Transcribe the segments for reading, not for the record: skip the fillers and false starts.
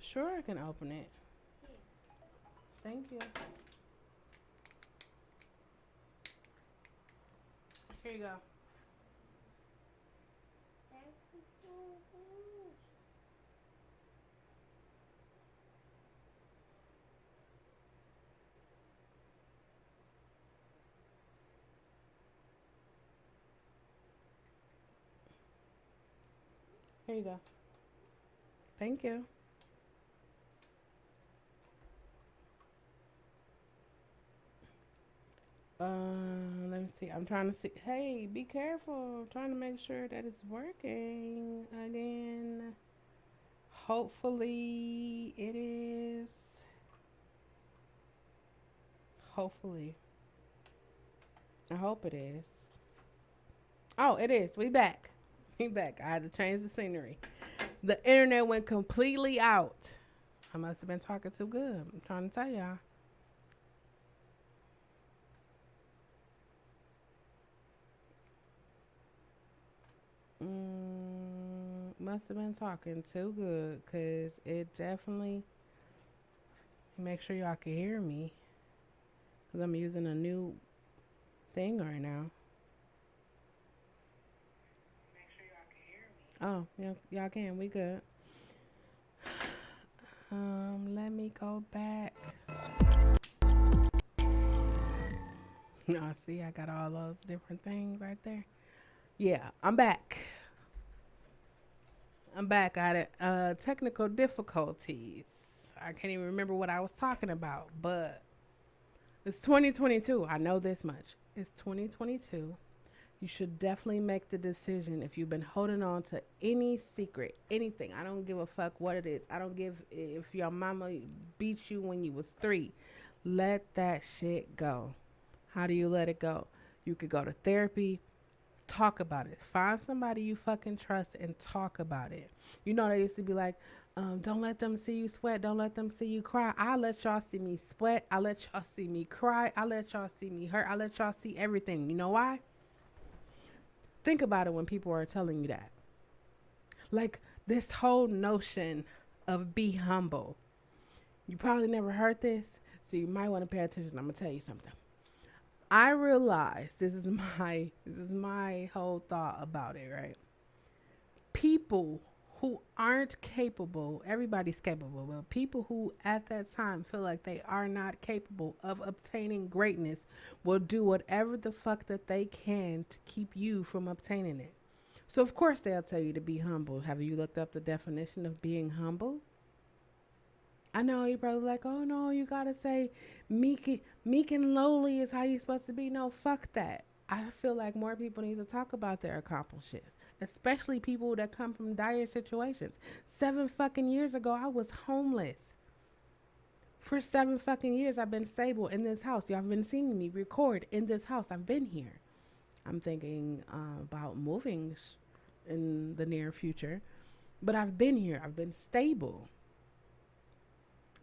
Sure, I can open it. Thank you. Here you go. Here you go. Thank you. Let me see. I'm trying to see. Hey, be careful. I'm trying to make sure that it's working again. Hopefully it is. Hopefully. I hope it is. Oh, it is. We back. We back. I had to change the scenery. The internet went completely out. I must have been talking too good. I'm trying to tell y'all. Must have been talking too good because it definitely. Make sure y'all can hear me because I'm using a new thing right now. Oh, yeah, y'all can. We good. Let me go back. No, see, I got all those different things right there. Yeah, I'm back. I'm back. I had technical difficulties. I can't even remember what I was talking about, but it's 2022. I know this much. It's 2022. You should definitely make the decision if you've been holding on to any secret, anything. I don't give a fuck what it is. I don't give if your mama beat you when you was 3. Let that shit go. How do you let it go? You could go to therapy, talk about it. Find somebody you fucking trust and talk about it. You know, they used to be like, don't let them see you sweat. Don't let them see you cry. I let y'all see me sweat. I let y'all see me cry. I let y'all see me hurt. I let y'all see everything. You know why? Think about it when people are telling you that. Like this whole notion of be humble. You probably never heard this, so you might want to pay attention. I'm gonna tell you something. I realize this is my whole thought about it, right? People who aren't capable, everybody's capable, but people who at that time feel like they are not capable of obtaining greatness will do whatever the fuck that they can to keep you from obtaining it. So of course they'll tell you to be humble. Have you looked up the definition of being humble? I know you're probably like, oh no, you gotta say meek and lowly is how you're supposed to be. No, fuck that. I feel like more people need to talk about their accomplishments, especially people that come from dire situations. 7 fucking years ago, I was homeless. For 7 fucking years, I've been stable in this house. Y'all have been seeing me record in this house. I've been here. I'm thinking about moving in the near future, but I've been here. I've been stable.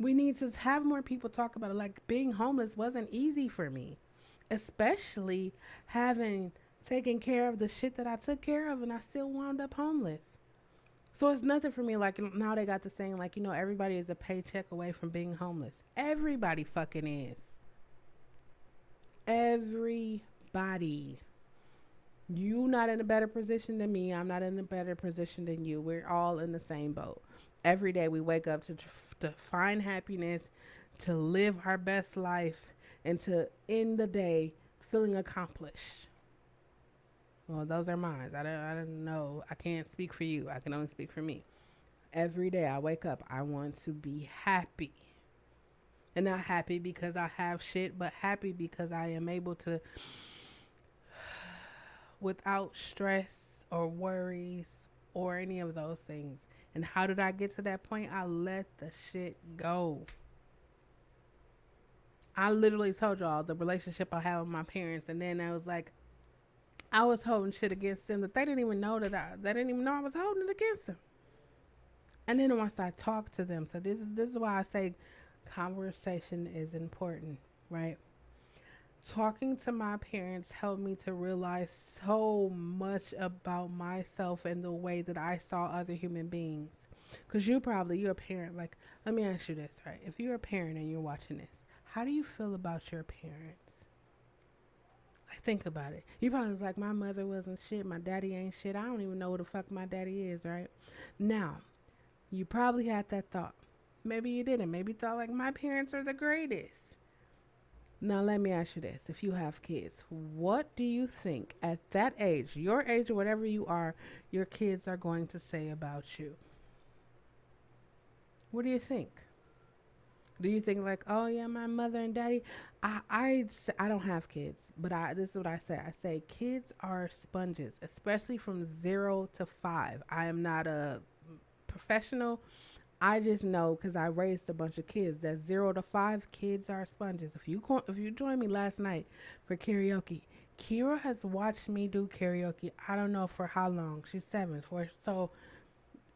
We need to have more people talk about it. Like being homeless wasn't easy for me, especially having taken care of the shit that I took care of, and I still wound up homeless. So it's nothing for me. Like now they got the saying, like, everybody is a paycheck away from being homeless. Everybody fucking is. Everybody. You not in a better position than me. I'm not in a better position than you. We're all in the same boat. Every day we wake up to find happiness, to live our best life, and to end the day feeling accomplished. Well, those are mine. I don't know. I can't speak for you. I can only speak for me. Every day I wake up, I want to be happy. And not happy because I have shit, but happy because I am able to, without stress or worries or any of those things. And how did I get to that point? I let the shit go. I literally told y'all the relationship I had with my parents, and then I was like, I was holding shit against them that they didn't even know they didn't even know I was holding it against them. And then once I talked to them, so this is why I say conversation is important, right? Talking to my parents helped me to realize so much about myself and the way that I saw other human beings. Because you're a parent. Like, let me ask you this, right? If you're a parent and you're watching this, how do you feel about your parents? Like, think about it. You probably was like, my mother wasn't shit, my daddy ain't shit. I don't even know who the fuck my daddy is, right? Now, you probably had that thought. Maybe you didn't. Maybe you thought, like, my parents are the greatest. Now, let me ask you this. If you have kids, what do you think at that age, your age or whatever you are, your kids are going to say about you? What do you think? Do you think like, oh yeah, my mother and daddy? I don't have kids, but this is what I say. I say kids are sponges, especially from 0 to 5. I am not a professional. I just know because I raised a bunch of kids that 0 to 5 kids are sponges. If you joined me last night for karaoke, Kira has watched me do karaoke. I don't know for how long. She's 7,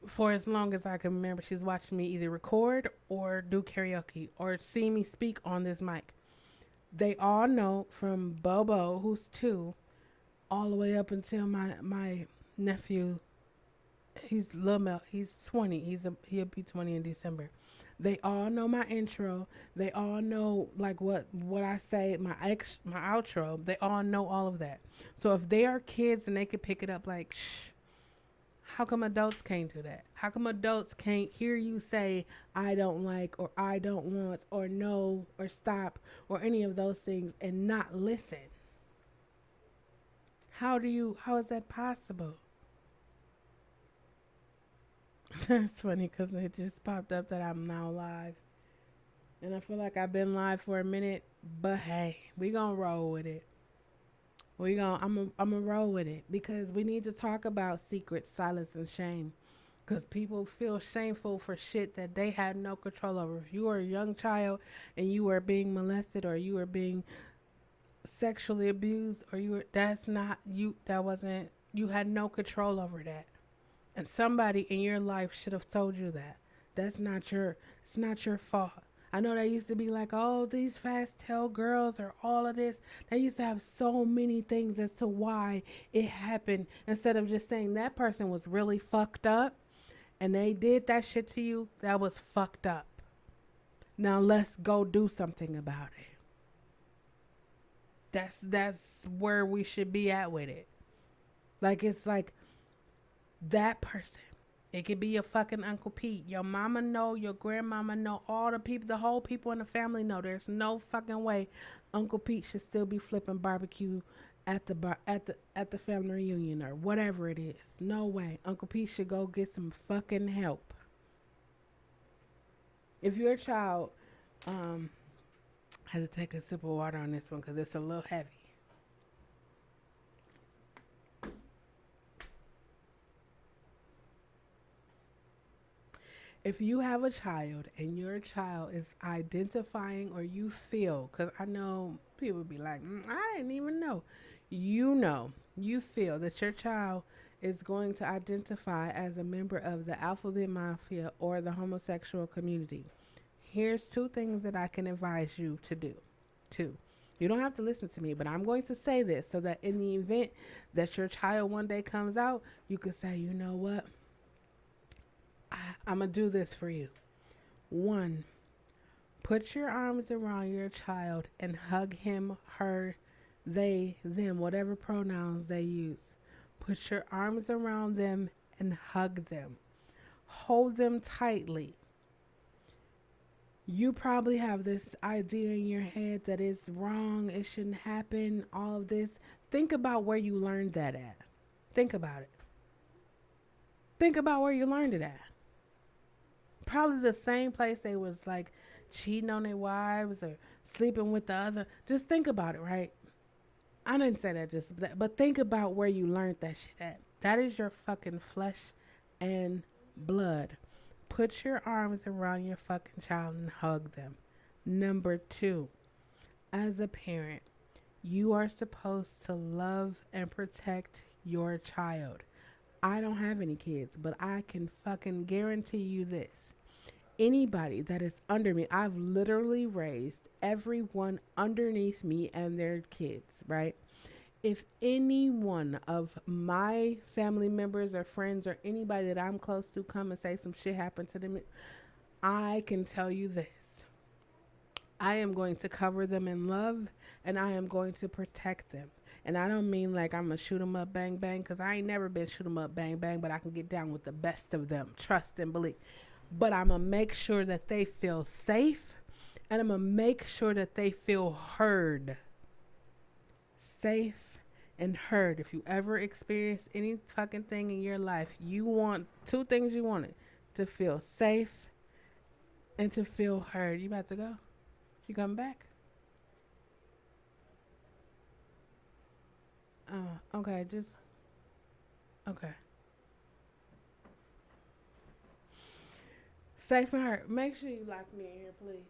for as long as I can remember, she's watching me either record or do karaoke or see me speak on this mic. They all know from Bobo, who's 2, all the way up until my nephew. He's Lil Mel. He's 20. He'll be 20 in December. They all know my intro. They all know like what I say, my outro. They all know all of that. So if they are kids and they can pick it up, like, shh, how come adults can't do that? How come adults can't hear you say I don't like or I don't want or no or stop or any of those things and not listen? How is that possible? That's funny because it just popped up that I'm now live. And I feel like I've been live for a minute, but hey, we gonna roll with it. I'm gonna roll with it because we need to talk about secrets, silence, and shame. Because people feel shameful for shit that they had no control over. If you were a young child and you were being molested or you were being sexually abused or that's not you, that wasn't, you had no control over that. And somebody in your life should have told you that. It's not your fault. I know they used to be like, oh, these fast tail girls or all of this. They used to have so many things as to why it happened instead of just saying that person was really fucked up and they did that shit to you. That was fucked up. Now let's go do something about it. That's where we should be at with it. Like it's like that person. It could be your fucking Uncle Pete. Your mama know, your grandmama know, all the people, the whole people in the family know. There's no fucking way Uncle Pete should still be flipping barbecue at the at the family reunion or whatever it is. No way. Uncle Pete should go get some fucking help. If your child I had to take a sip of water on this one because it's a little heavy. If you have a child and your child is identifying or you feel, because I know people be like, I didn't even know. You feel that your child is going to identify as a member of the alphabet mafia or the homosexual community. Here's 2 things that I can advise you to do. 2. You don't have to listen to me, but I'm going to say this so that in the event that your child one day comes out, you can say, you know what? I'm going to do this for you. 1, put your arms around your child and hug him, her, they, them, whatever pronouns they use. Put your arms around them and hug them. Hold them tightly. You probably have this idea in your head that it's wrong, it shouldn't happen, all of this. Think about where you learned that at. Think about it. Think about where you learned it at. Probably the same place they was like cheating on their wives or sleeping with the other. Just think about it, right? I didn't say that just that, but think about where you learned that shit at. That is your fucking flesh and blood. Put your arms around your fucking child and hug them. Number 2, as a parent, you are supposed to love and protect your child. I don't have any kids, but I can fucking guarantee you this. Anybody that is under me, I've literally raised everyone underneath me and their kids, right? If any one of my family members or friends or anybody that I'm close to come and say some shit happened to them, I can tell you this. I am going to cover them in love and I am going to protect them. And I don't mean like I'm going to shoot them up bang bang because I ain't never been shoot them up bang bang, but I can get down with the best of them. Trust and believe. But I'm going to make sure that they feel safe and I'm going to make sure that they feel heard. Safe and heard. If you ever experience any fucking thing in your life, you want two things you want it to feel safe and to feel heard. You about to go? You coming back? Okay, just okay. Safe and heard. Make sure you lock me in here, please.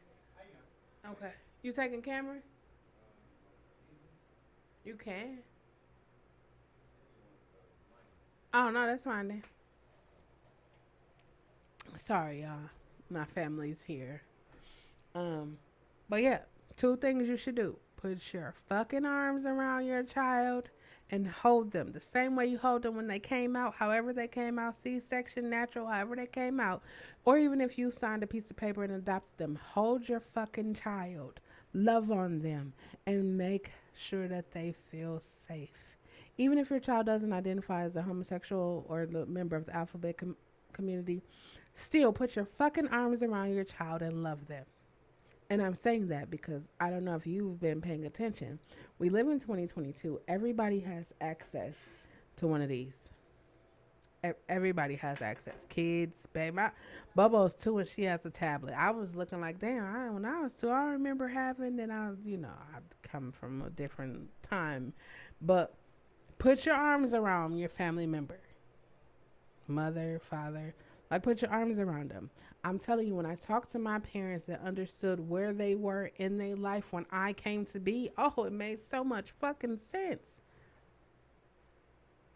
Okay. You taking camera? You can. Oh no, that's fine then. Sorry, y'all. My family's here. Um, but yeah, two things you should do. Put your fucking arms around your child and hold them the same way you hold them when they came out, however they came out, C-section, natural, however they came out. Or even if you signed a piece of paper and adopted them, hold your fucking child, love on them, and make sure that they feel safe. Even if your child doesn't identify as a homosexual or a member of the alphabet community, still put your fucking arms around your child and love them. And I'm saying that because I don't know if you've been paying attention. We live in 2022. Everybody has access to one of these. Everybody has access. Kids, baby. Bobo's 2 and she has a tablet. I was looking like, damn, when I was 2, I remember having, and I'd come from a different time. But put your arms around your family member. Mother, father. Like, put your arms around them. I'm telling you, when I talked to my parents that understood where they were in their life when I came to be, oh, it made so much fucking sense.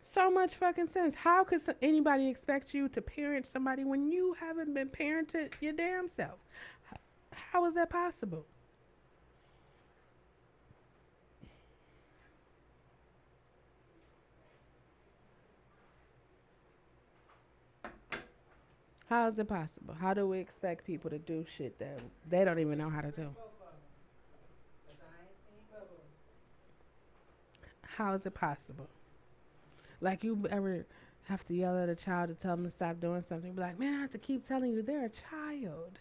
So much fucking sense. How could anybody expect you to parent somebody when you haven't been parented your damn self? How is that possible? How is it possible? How do we expect people to do shit that they don't even know how to do? How is it possible? Like, you ever have to yell at a child to tell them to stop doing something? Be like, man, I have to keep telling you they're a child.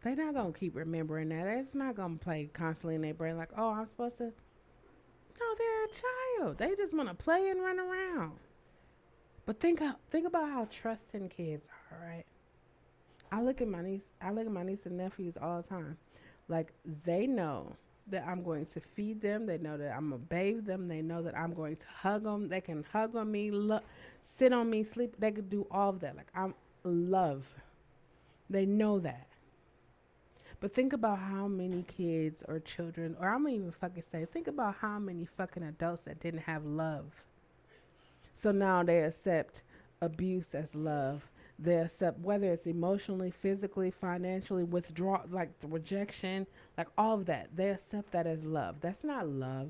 They're not gonna keep remembering that. It's not gonna play constantly in their brain like, oh, I'm supposed to. No, they're a child. They just want to play and run around. But think about how trusting kids are, right? I look at my niece and nephews all the time. Like, they know that I'm going to feed them. They know that I'm gonna bathe them. They know that I'm going to hug them. They can hug on me, sit on me, sleep. They could do all of that. Like, I'm love. They know that. But think about how many kids or children, or I'm gonna even fucking say, think about how many fucking adults that didn't have love. So now they accept abuse as love. They accept whether it's emotionally, physically, financially, withdraw, like the rejection, like all of that. They accept that as love. That's not love.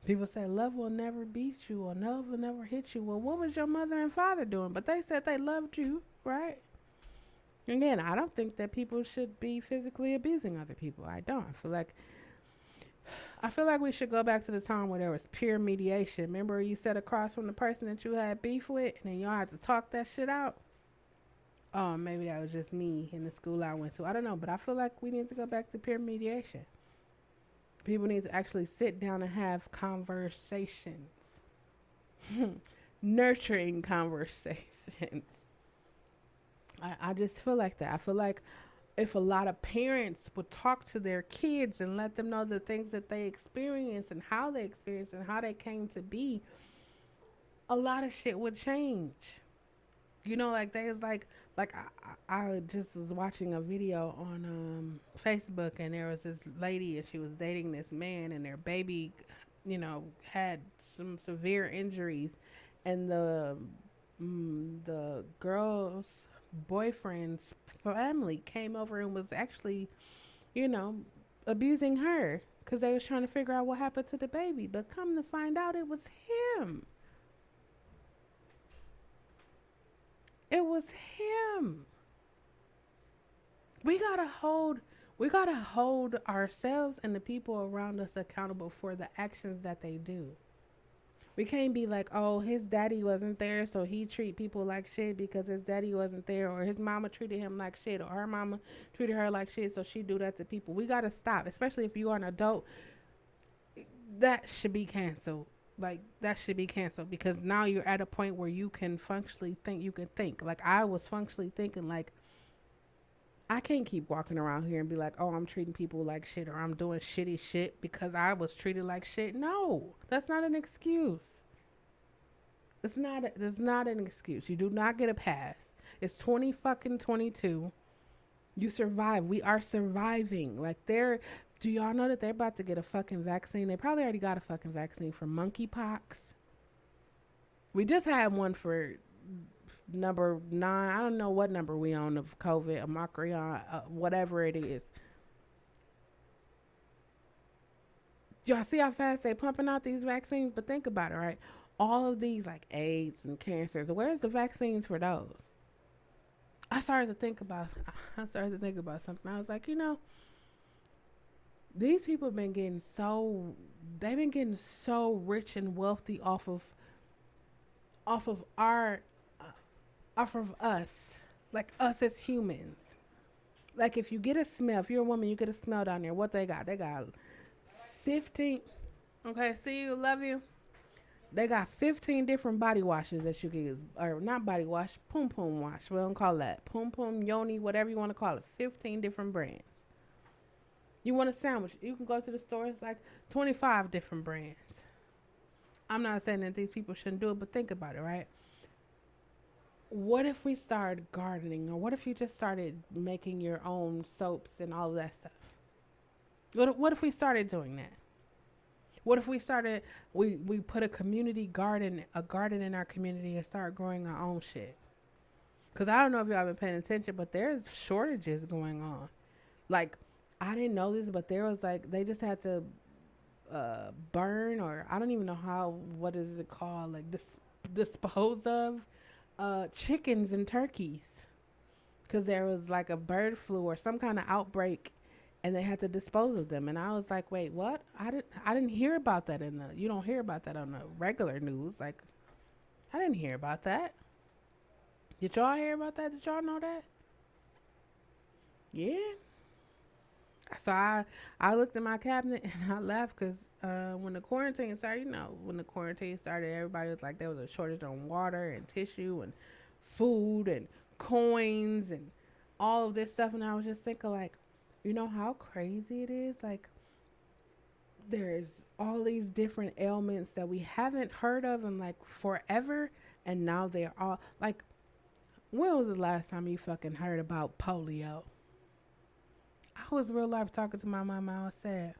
People say love will never beat you or love will never hit you. Well, what was your mother and father doing? But they said they loved you, right? Again, I don't think that people should be physically abusing other people. I don't. I feel like we should go back to the time where there was peer mediation. Remember, you sat across from the person that you had beef with, and then y'all had to talk that shit out. Oh, maybe that was just me in the school I went to. I don't know, but I feel like we need to go back to peer mediation. People need to actually sit down and have conversations, nurturing conversations. I just feel like that. I feel like if a lot of parents would talk to their kids and let them know the things that they experience and how they came to be, a lot of shit would change. Like there's I just was watching a video on Facebook, and there was this lady and she was dating this man, and their baby, had some severe injuries, and the girl's boyfriend's family came over and was actually, you know, abusing her because they was trying to figure out what happened to the baby. But come to find out, it was him. It was him. We gotta hold we gotta hold ourselves and the people around us accountable for the actions that they do. We can't be like, oh, his daddy wasn't there, so he treat people like shit because his daddy wasn't there, or his mama treated him like shit, or her mama treated her like shit, so she do that to people. We gotta stop, especially if you are an adult. That should be canceled. Like that should be canceled because now you're at a point where you can functionally think. You can think. Like I was functionally thinking, like I can't keep walking around here and be like, oh, I'm treating people like shit or I'm doing shitty shit because I was treated like shit. No, that's not an excuse. It's not an excuse. You do not get a pass. It's 20 fucking 22. You survive. We are surviving. Like they're do y'all know that they're about to get a fucking vaccine? They probably already got a fucking vaccine for monkeypox. We just had one for number 9. I don't know what number we on of COVID, Omicron, whatever it is. Y'all see how fast they pumping out these vaccines? But think about it, right? All of these like AIDS and cancers. Where's the vaccines for those? I started to think about. I started to think about something. I was like, these people have been getting so. They've been getting so rich and wealthy off of our, off of us, like us as humans. Like if you get a smell, if you're a woman, you get a smell down there. What they got? They got 15. Okay, see you, love you. They got 15 different body washes that you can use. Or not body wash, pum pum wash. We don't call that. Pum pum, yoni, whatever you want to call it. 15 different brands. You want a sandwich, you can go to the store. It's like 25 different brands. I'm not saying that these people shouldn't do it, but think about it, right? What if we started gardening? Or what if you just started making your own soaps and all of that stuff? What if we started doing that? What if we started, we put a garden in our community and start growing our own shit? Because I don't know if y'all been paying attention, but there's shortages going on. Like, I didn't know this, but there was like, they just had to burn, or I don't even know how, what is it called? Like, dispose of chickens and turkeys. Because there was like a bird flu or some kind of outbreak and they had to dispose of them. And I was like, wait, what? I didn't hear about that you don't hear about that on the regular news. Like, I didn't hear about that. Did y'all hear about that? Did y'all know that? Yeah. So I looked at my cabinet and I laughed because when the quarantine started, everybody was like, there was a shortage on water and tissue and food and coins and all of this stuff. And I was just thinking, like, you know how crazy it is? Like, there's all these different ailments that we haven't heard of in like forever. And now they're all like, when was the last time you fucking heard about polio? I was real life talking to my mama. I was sad.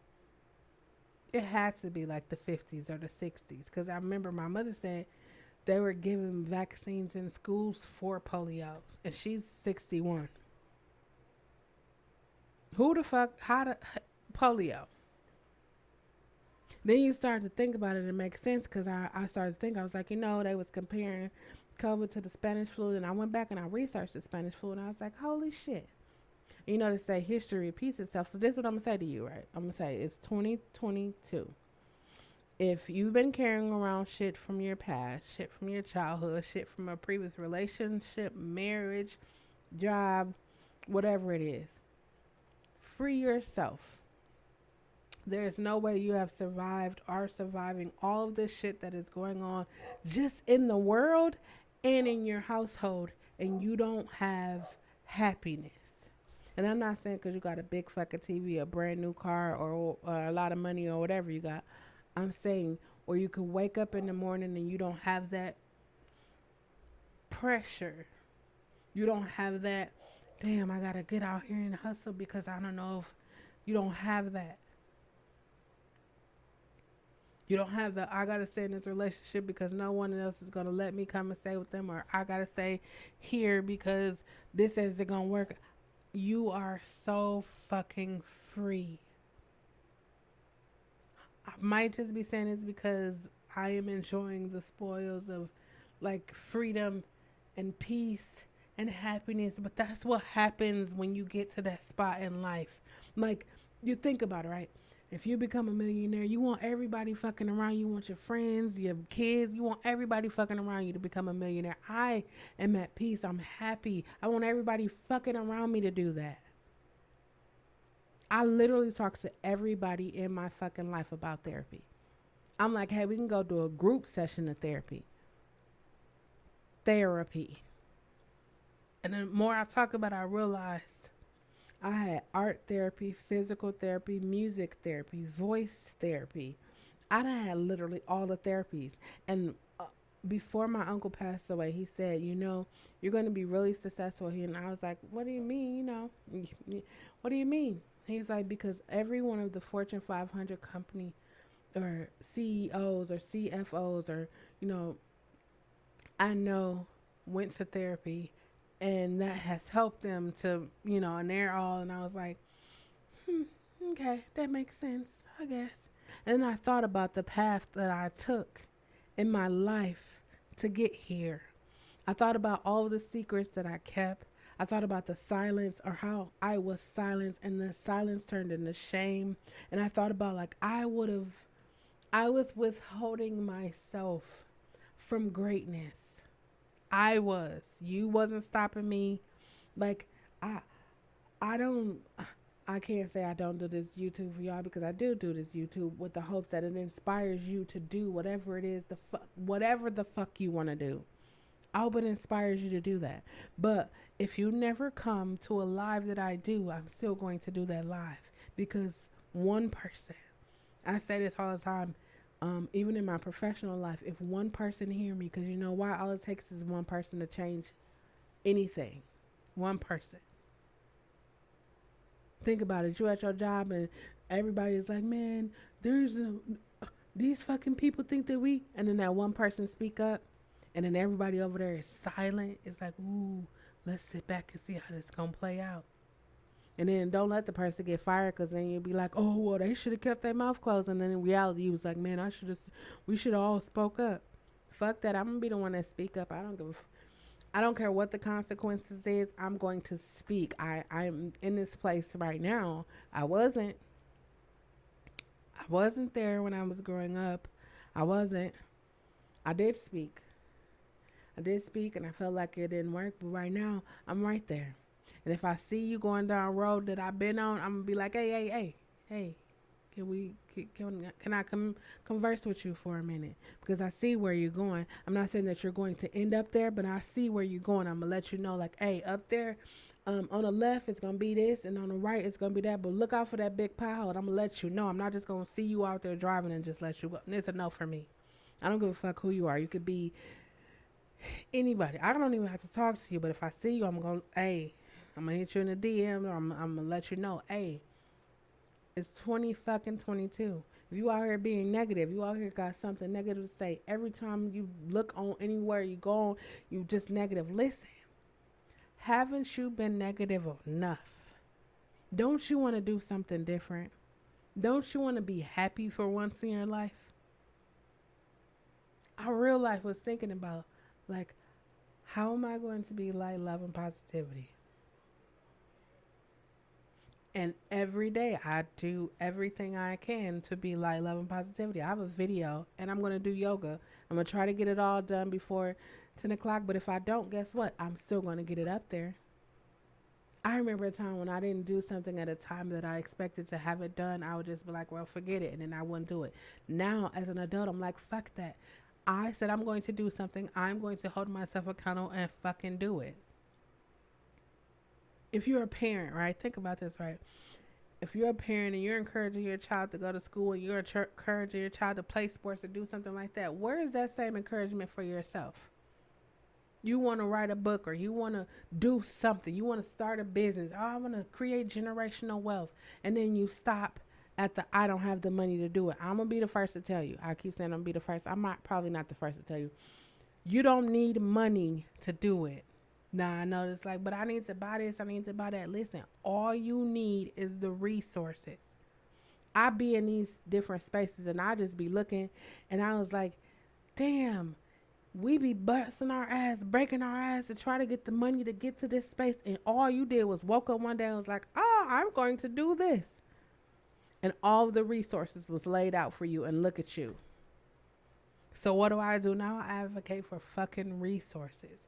It had to be like the 50s or the 60s. Because I remember my mother said they were giving vaccines in schools for polio. And she's 61. Who the fuck, polio? Then you start to think about it and it makes sense because I started to think, I was like, they was comparing COVID to the Spanish flu. And I went back and I researched the Spanish flu and I was like, holy shit. They say history repeats itself. So this is what I'm going to say to you, right? I'm going to say it's 2022. If you've been carrying around shit from your past, shit from your childhood, shit from a previous relationship, marriage, job, whatever it is, free yourself. There is no way you have survived or surviving all of this shit that is going on just in the world and in your household, and you don't have happiness. And I'm not saying because you got a big fucking TV, a brand new car, or a lot of money or whatever you got. I'm saying where you can wake up in the morning and you don't have that pressure. You don't have that, damn, I got to get out here and hustle because I don't know if you don't have that. You don't have the, I got to stay in this relationship because no one else is going to let me come and stay with them, or I got to stay here because this isn't going to work. You are so fucking free. I might just be saying this because I am enjoying the spoils of like freedom and peace and happiness, but that's what happens when you get to that spot in life. Like, you think about it, right? If you become a millionaire, you want everybody fucking around you, want your friends, your kids, you want everybody fucking around you to become a millionaire. I am at peace. I'm happy. I want everybody fucking around me to do that. I literally talk to everybody in my fucking life about therapy. I'm like, hey, we can go do a group session of therapy. Therapy. And the more I talk about it, I realized I had art therapy, physical therapy, music therapy, voice therapy. I done had literally all the therapies. And before my uncle passed away, he said, you know, you're going to be really successful here. And I was like, what do you mean? You know, what do you mean? He's like, because every one of the Fortune 500 company or CEOs or CFOs or, you know, I know went to therapy and that has helped them to, you know, and they're all, and I was like, hmm, okay, that makes sense, I guess. And then I thought about the path that I took in my life to get here. I thought about all the secrets that I kept. I thought about the silence or how I was silenced and the silence turned into shame. And I thought about like I was withholding myself from greatness. I was. You wasn't stopping me. Like I I don't I can't say I don't do this YouTube for y'all because I do this YouTube with the hopes that it inspires you to do whatever it is whatever the fuck you want to do. I hope it inspires you to do that. But if you never come to a live that I do, I'm still going to do that live because one person, I say this all the time, even in my professional life, if one person hear me, because you know why? All it takes is one person to change anything. One person. Think about it. You at your job and everybody is like, man, these fucking people think that we, and then that one person speak up, and then everybody over there is silent. It's like, ooh, let's sit back and see how this gonna play out. And then don't let the person get fired because then you'll be like, oh, well, they should have kept their mouth closed. And then in reality, you was like, man, we should all spoke up. Fuck that. I'm going to be the one that speak up. I don't care what the consequences is. I'm going to speak. I'm in this place right now. I wasn't there when I was growing up. I wasn't. I did speak. I did speak and I felt like it didn't work. But right now, I'm right there. And if I see you going down a road that I've been on, I'm gonna be like, hey, can I come converse with you for a minute? Because I see where you're going. I'm not saying that you're going to end up there, but I see where you're going. I'm gonna let you know, like, hey, up there, on the left it's gonna be this, and on the right it's gonna be that. But look out for that big pothole. I'm gonna let you know. I'm not just gonna see you out there driving and just let you go. It's a no for me. I don't give a fuck who you are. You could be anybody. I don't even have to talk to you, but if I see you, I'm gonna hit you in the DM, or I'm gonna let you know, hey, it's 20 fucking 22. If you out here being negative, you out here got something negative to say. Every time you look on anywhere you go on, you just negative. Listen, haven't you been negative enough? Don't you want to do something different? Don't you want to be happy for once in your life? I real life was thinking about, like, how am I going to be light, love, and positivity? And every day I do everything I can to be light, love, and positivity. I have a video and I'm going to do yoga. I'm going to try to get it all done before 10 o'clock. But if I don't, guess what? I'm still going to get it up there. I remember a time when I didn't do something at a time that I expected to have it done. I would just be like, well, forget it. And then I wouldn't do it. Now, as an adult, I'm like, fuck that. I said I'm going to do something. I'm going to hold myself accountable and fucking do it. If you're a parent, right? Think about this, right? If you're a parent and you're encouraging your child to go to school and you're encouraging your child to play sports or do something like that, where is that same encouragement for yourself? You want to write a book or you want to do something. You want to start a business. Oh, I want to create generational wealth. And then you stop at the I don't have the money to do it. I'm going to be the first to tell you. I keep saying I'm going to be the first. I'm probably not the first to tell you. You don't need money to do it. Nah, I know it's like, but I need to buy this, I need to buy that. Listen, all you need is the resources. I be in these different spaces and I just be looking, and I was like, damn, we be busting our ass, breaking our ass to try to get the money to get to this space, and all you did was woke up one day and was like, oh, I'm going to do this. And all the resources was laid out for you, and look at you. So what do I do now? I advocate for fucking resources.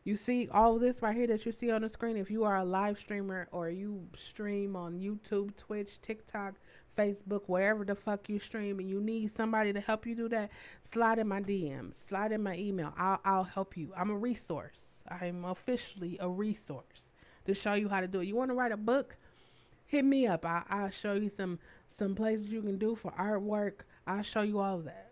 You see all of this right here that you see on the screen. If you are a live streamer or you stream on YouTube, Twitch, TikTok, Facebook, wherever the fuck you stream, and you need somebody to help you do that, slide in my DMs, slide in my email. I'll help you. I'm a resource. I'm officially a resource to show you how to do it. You want to write a book? Hit me up. I'll show you some places you can do for artwork. I'll show you all of that.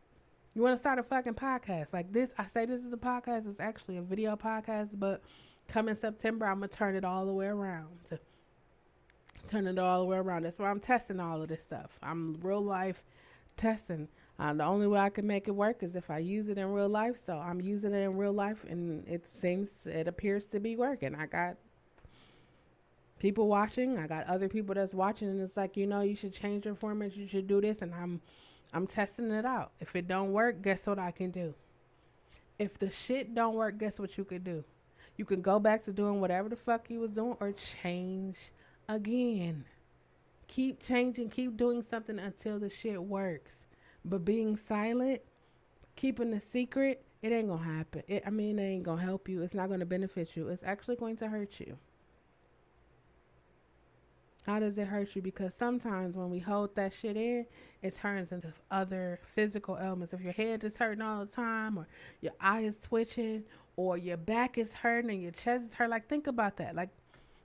You want to start a fucking podcast like this? I say this is a podcast. It's actually a video podcast, but come in September, I'm going to turn it all the way around. That's why I'm testing all of this stuff. I'm real life testing. The only way I can make it work is if I use it in real life. So I'm using it in real life, and it appears to be working. I got people watching. I got other people that's watching, and it's like, you should change your format. You should do this, and I'm testing it out. If it don't work, guess what I can do? If the shit don't work, guess what you can do? You can go back to doing whatever the fuck you was doing or change again. Keep changing, keep doing something until the shit works. But being silent, keeping a secret, it ain't gonna happen. It ain't gonna help you. It's not gonna benefit you. It's actually going to hurt you. How does it hurt you? Because sometimes when we hold that shit in, it turns into other physical ailments. If your head is hurting all the time, or your eye is twitching, or your back is hurting and your chest is hurt, like, think about that. Like,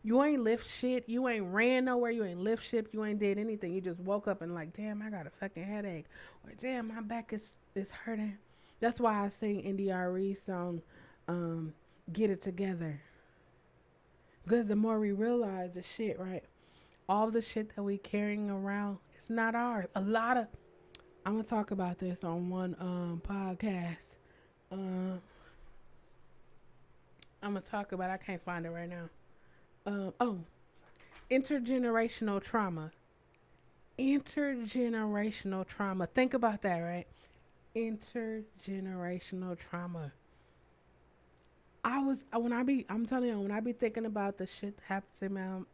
you ain't lift shit, you ain't ran nowhere, you ain't lift shit, you ain't did anything. You just woke up and like, damn, I got a fucking headache, or damn, my back is hurting. That's why I sing NDRE song, Get It Together. Because the more we realize the shit, right? All the shit that we carrying around, it's not ours. I'm gonna talk about this on one podcast. I'm gonna talk about, I can't find it right now. Intergenerational trauma. Intergenerational trauma. Think about that, right? Intergenerational trauma. I'm telling you, when I be thinking about the shit that happens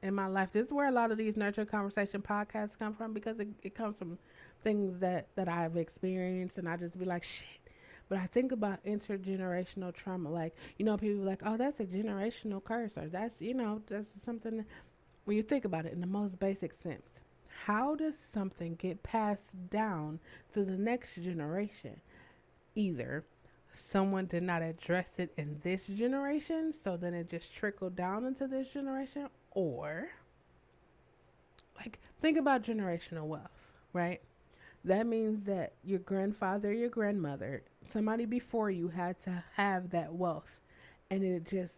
in my life, this is where a lot of these nurture conversation podcasts come from, because it comes from things that I've experienced, and I just be like, shit. But I think about intergenerational trauma, like, people be like, oh, that's a generational curse, or that's something that, when you think about it in the most basic sense, how does something get passed down to the next generation? Either someone did not address it in this generation, so then it just trickled down into this generation, or, like, think about generational wealth, right? That means that your grandfather, your grandmother, somebody before you had to have that wealth, and it just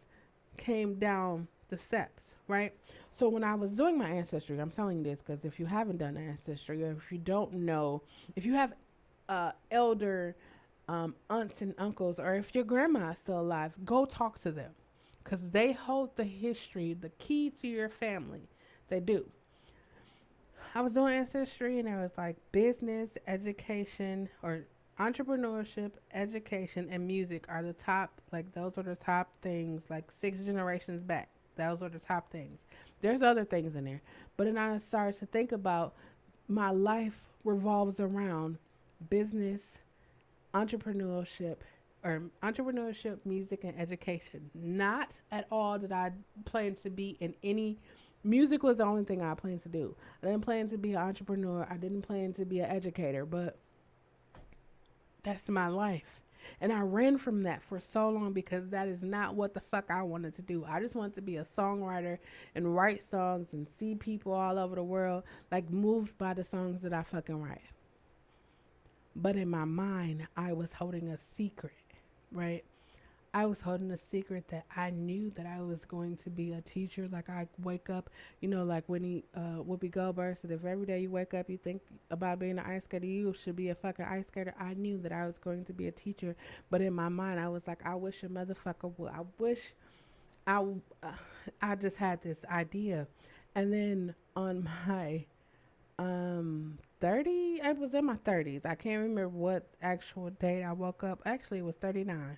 came down the steps, right? So when I was doing my ancestry, I'm telling you this because if you haven't done ancestry, or if you don't know, if you have elder aunts and uncles, or if your grandma is still alive, go talk to them, because they hold the history, the key to your family. They do. I was doing ancestry, and there was like business, education, or entrepreneurship, education, and music are the top, like, those are the top things, like 6 generations back. Those are the top things. There's other things in there. But then I started to think about my life revolves around business, entrepreneurship, music, and education. Not at all did I plan to be in any. Music was the only thing I planned to do. I didn't plan to be an entrepreneur. I didn't plan to be an educator, but that's my life. And I ran from that for so long because that is not what the fuck I wanted to do. I just wanted to be a songwriter and write songs and see people all over the world like moved by the songs that I fucking write. But in my mind, I was holding a secret, right? I was holding a secret that I knew that I was going to be a teacher. Like, I wake up, like Whitney Goldberg said, if every day you wake up you think about being an ice skater, you should be a fucking ice skater. I knew that I was going to be a teacher, but in my mind I was like, I wish a motherfucker would. I wish I just had this idea. And then on my 30. I was in my 30s. I can't remember what actual date I woke up. Actually, it was 39.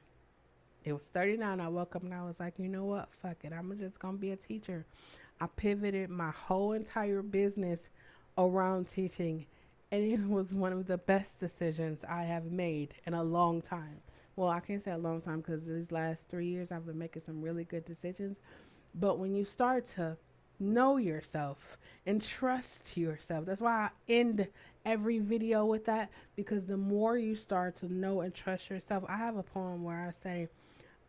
It was 39. I woke up and I was like, you know what? Fuck it. I'm just going to be a teacher. I pivoted my whole entire business around teaching, and it was one of the best decisions I have made in a long time. Well, I can't say a long time because these last 3 years I've been making some really good decisions. But when you start to know yourself and trust yourself, that's why I end every video with that, because the more you start to know and trust yourself, I have a poem where I say,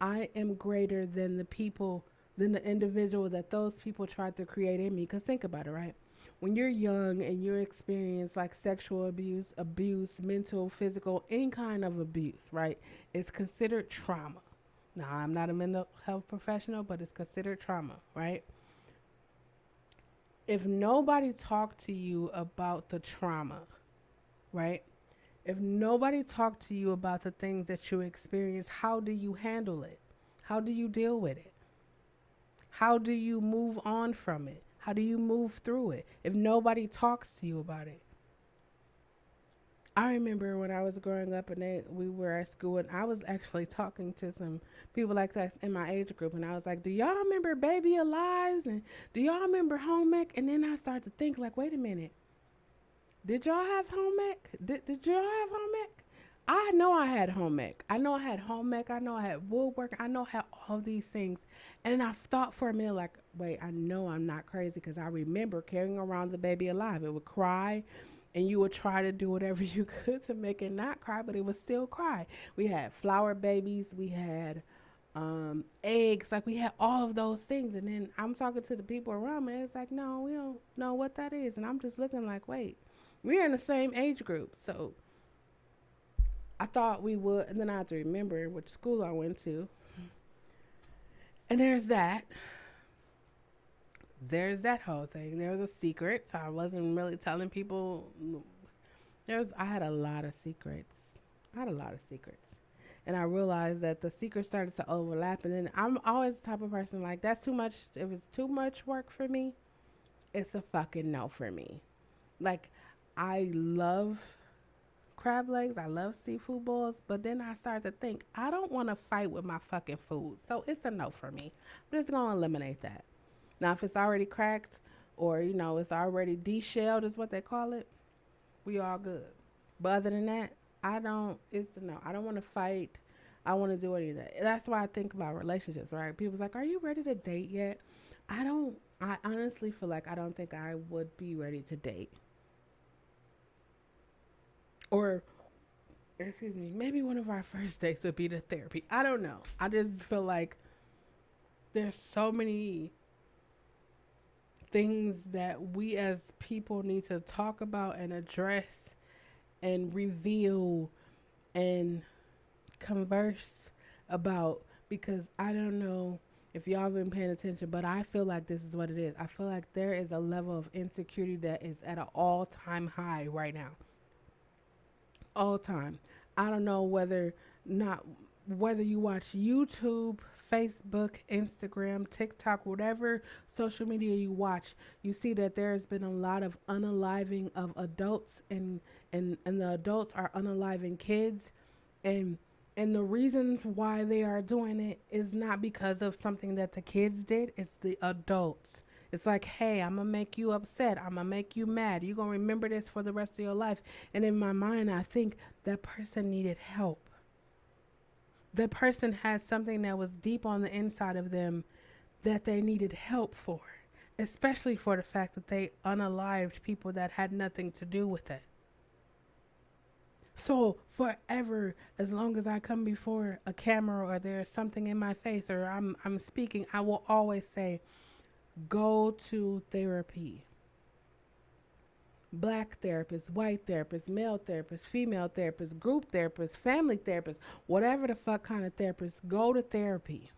I am greater than the people, than the individual that those people tried to create in me. Because think about it, right? When you're young and you experience like sexual abuse, mental, physical, any kind of abuse, right? It's considered trauma. Now, I'm not a mental health professional, but it's considered trauma, right? If nobody talked to you about the trauma, right? If nobody talked to you about the things that you experience, how do you handle it? How do you deal with it? How do you move on from it? How do you move through it if nobody talks to you about it? I remember when I was growing up and we were at school, and I was actually talking to some people like that in my age group, and I was like, do y'all remember Baby Alives? And do y'all remember home ec? And then I started to think like, wait a minute. Did y'all have home ec? Did y'all have home ec? I know I had home ec. I know I had home ec. I know I had woodwork. I know I had all these things. And I thought for a minute, like, wait, I know I'm not crazy, because I remember carrying around the baby alive. It would cry, and you would try to do whatever you could to make it not cry, but it would still cry. We had flower babies. We had eggs. Like, we had all of those things. And then I'm talking to the people around me, and it's like, no, we don't know what that is. And I'm just looking like, wait, we're in the same age group. So I thought we would, and then I had to remember which school I went to. And there's that. There's that whole thing. There was a secret. So I wasn't really telling people. I had a lot of secrets. And I realized that the secrets started to overlap. And then I'm always the type of person like, that's too much. If it's too much work for me, it's a fucking no for me. Like, I love crab legs. I love seafood bowls. But then I started to think, I don't want to fight with my fucking food. So it's a no for me. I'm just going to eliminate that. Now, if it's already cracked, or, it's already de-shelled is what they call it, we all good. But other than that, it's a no. I don't want to fight. I don't want to do any of that. That's why I think about relationships, right? People's like, are you ready to date yet? I honestly feel like I don't think I would be ready to date. Or, excuse me, maybe one of our first dates would be the therapy. I don't know. I just feel like there's so many things that we as people need to talk about and address and reveal and converse about, because I don't know if y'all been paying attention, but I feel like this is what it is. I feel like there is a level of insecurity that is at an all-time high right now. All time. I don't know whether you watch YouTube, Facebook, Instagram, TikTok, whatever social media you watch, you see that there's been a lot of unaliving of adults, and the adults are unaliving kids, and the reasons why they are doing it is not because of something that the kids did, it's the adults. It's like, hey, I'm going to make you upset. I'm going to make you mad. You're going to remember this for the rest of your life. And in my mind, I think that person needed help. That person had something that was deep on the inside of them that they needed help for. Especially for the fact that they unalived people that had nothing to do with it. So forever, as long as I come before a camera or there's something in my face or I'm speaking, I will always say, go to therapy. Black therapist, white therapist, male therapist, female therapist, group therapist, family therapist, whatever the fuck kind of therapist, go to therapy.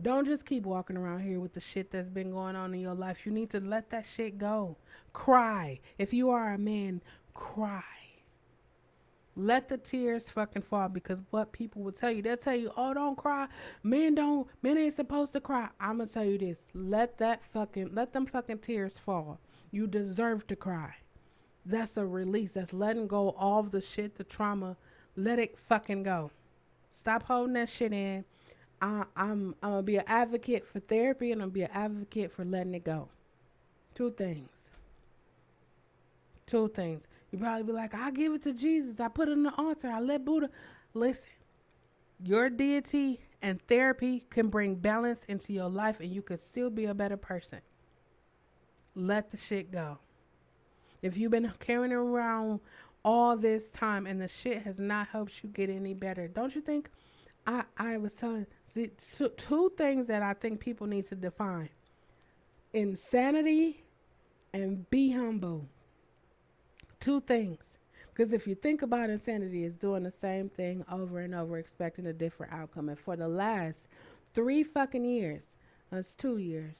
Don't just keep walking around here with the shit that's been going on in your life. You need to let that shit go. Cry. If you are a man, cry. Let the tears fucking fall, because what people will tell you, they'll tell you, oh, don't cry. Men ain't supposed to cry. I'm going to tell you this. Let them fucking tears fall. You deserve to cry. That's a release. That's letting go all of the shit, the trauma. Let it fucking go. Stop holding that shit in. I'm gonna be an advocate for therapy, and I'm gonna be an advocate for letting it go. Two things. Two things. You probably be like, I give it to Jesus. I put it on the altar. I let Buddha. Listen, your deity and therapy can bring balance into your life, and you could still be a better person. Let the shit go. If you've been carrying around all this time and the shit has not helped you get any better, don't you think? I was telling, see, two things that I think people need to define: insanity and be humble. Two things. Because if you think about insanity, it's doing the same thing over and over, expecting a different outcome. And for the last 3 fucking years, that's 2 years.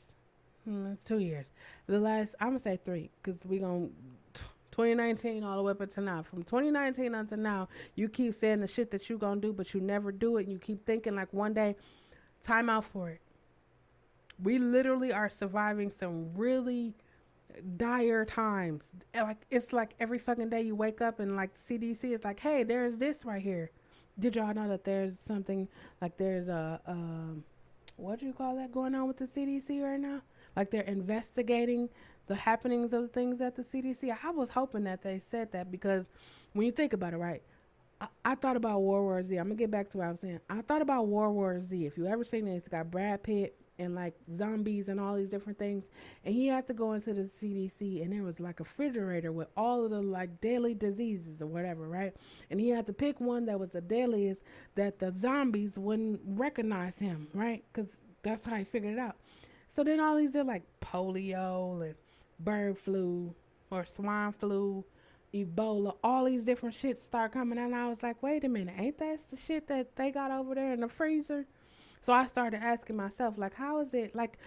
That's 2 years. The last, I'm going to say 3, because we going to 2019 all the way up until now. From 2019 until now, you keep saying the shit that you going to do, but you never do it. And you keep thinking like one day, time out for it. We literally are surviving some really dire times. Like it's like every fucking day you wake up and like the CDC is like, hey, there's this right here. Did y'all know that there's something like there's a what do you call that going on with the CDC right now? Like they're investigating the happenings of things at the CDC. I was hoping that they said that because when you think about it, right? I thought about World War Z. I'm gonna get back to what I was saying. I thought about World War Z. If you ever seen it, it's got Brad Pitt and like zombies and all these different things. And he had to go into the CDC and there was like a refrigerator with all of the like deadly diseases or whatever, right? And he had to pick one that was the deadliest that the zombies wouldn't recognize him, right? Because that's how he figured it out. So then all these are like polio and bird flu or swine flu, Ebola, all these different shit start coming out. And I was like, wait a minute, ain't that the shit that they got over there in the freezer? So I started asking myself, like, how is it, like,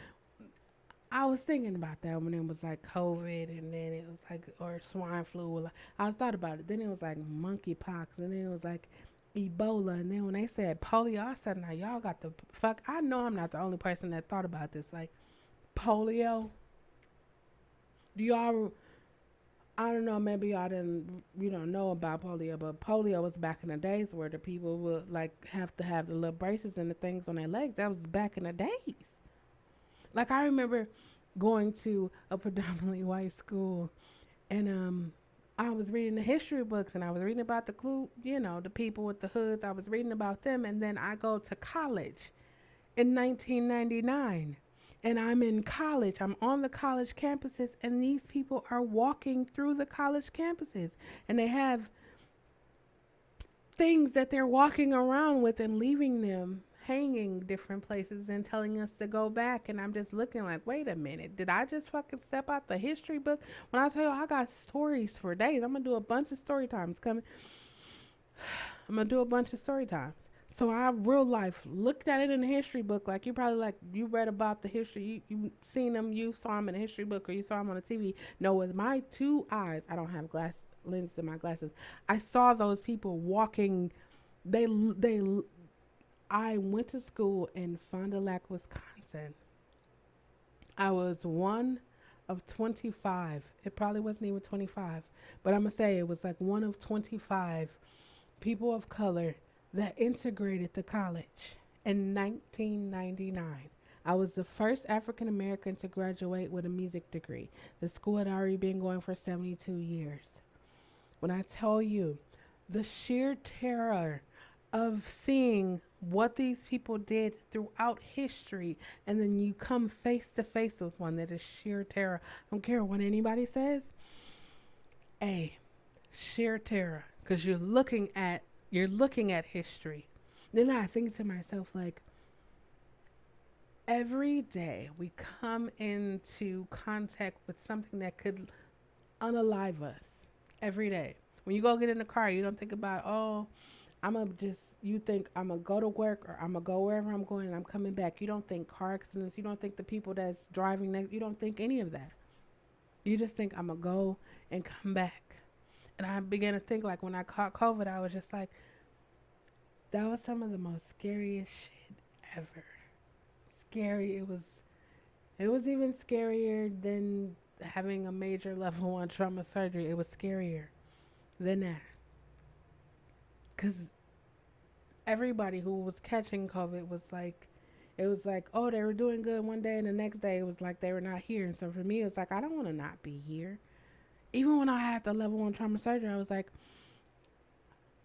I was thinking about that when it was like COVID and then it was like, or swine flu. I thought about it. Then it was like monkeypox and then it was like Ebola. And then when they said polio, I said, now y'all got the fuck. I know I'm not the only person that thought about this. Like, polio. Do y'all, I don't know, maybe y'all didn't, know about polio, but polio was back in the days where the people would like have to have the little braces and the things on their legs. That was back in the days. Like I remember going to a predominantly white school, and I was reading the history books, and I was reading about the people with the hoods. I was reading about them, and then I go to college in 1999. And I'm in college. I'm on the college campuses, and these people are walking through the college campuses, and they have things that they're walking around with and leaving them hanging different places and telling us to go back. And I'm just looking like, wait a minute, did I just fucking step out the history book? When I tell you I got stories for days, I'm gonna do a bunch of story times coming. I'm gonna do a bunch of story times. So I real life looked at it in the history book, like you probably like you read about the history, you seen them, you saw them in the history book, or you saw them on the TV. No, with my 2 eyes, I don't have lenses in my glasses. I saw those people walking. They. I went to school in Fond du Lac, Wisconsin. I was one of 25. It probably wasn't even 25, but I'm gonna say it was like one of 25 people of color that integrated the college in 1999. I was the first African American to graduate with a music degree. The school had already been going for 72 years. When I tell you the sheer terror of seeing what these people did throughout history, and then you come face to face with one that is sheer terror. I don't care what anybody says. Sheer terror, because you're looking at history. Then I think to myself, like, every day we come into contact with something that could unalive us. Every day. When you go get in the car, you don't think about, you think I'm going to go to work or I'm going to go wherever I'm going and I'm coming back. You don't think car accidents. You don't think the people that's driving next. You don't think any of that. You just think I'm going to go and come back. And I began to think, like, when I caught COVID, I was just like, that was some of the most scariest shit ever. Scary. It was even scarier than having a major level 1 trauma surgery, it was scarier than that. Because everybody who was catching COVID was like, it was like, oh, they were doing good one day, and the next day it was like they were not here. And so for me, it was like, I don't want to not be here. Even when I had the level 1 trauma surgery, I was like,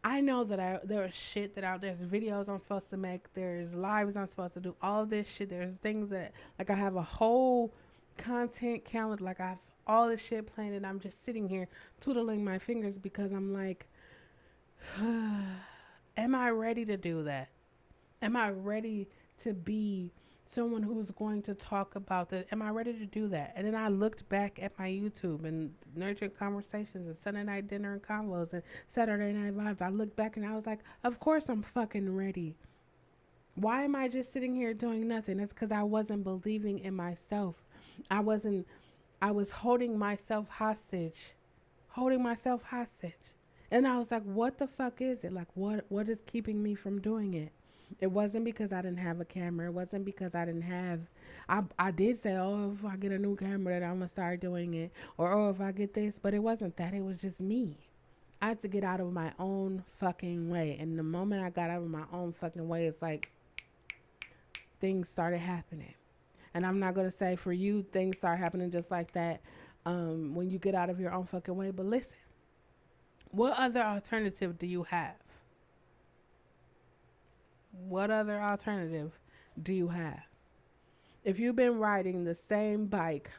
I know that there was shit that out there's videos I'm supposed to make, there's lives I'm supposed to do, all this shit. There's things that like I have a whole content calendar, like I have all this shit planned, and I'm just sitting here twiddling my fingers because I'm like, am I ready to do that? Am I ready to be someone who's going to talk about that? Am I ready to do that? And then I looked back at my YouTube and Nurturing Conversations and Sunday Night Dinner and Convos and Saturday Night Lives. I looked back and I was like, of course I'm fucking ready. Why am I just sitting here doing nothing? It's because I wasn't believing in myself. I wasn't, I was holding myself hostage. Holding myself hostage. And I was like, what the fuck is it? Like, what is keeping me from doing it? It wasn't because I didn't have a camera. It wasn't because I didn't have. I did say, oh, if I get a new camera, that I'm gonna start doing it, or oh, if I get this. But it wasn't that. It was just me. I had to get out of my own fucking way. And the moment I got out of my own fucking way, it's like things started happening. And I'm not gonna say for you things start happening just like that when you get out of your own fucking way. But listen, what other alternative do you have? What other alternative do you have? If you've been riding the same bike,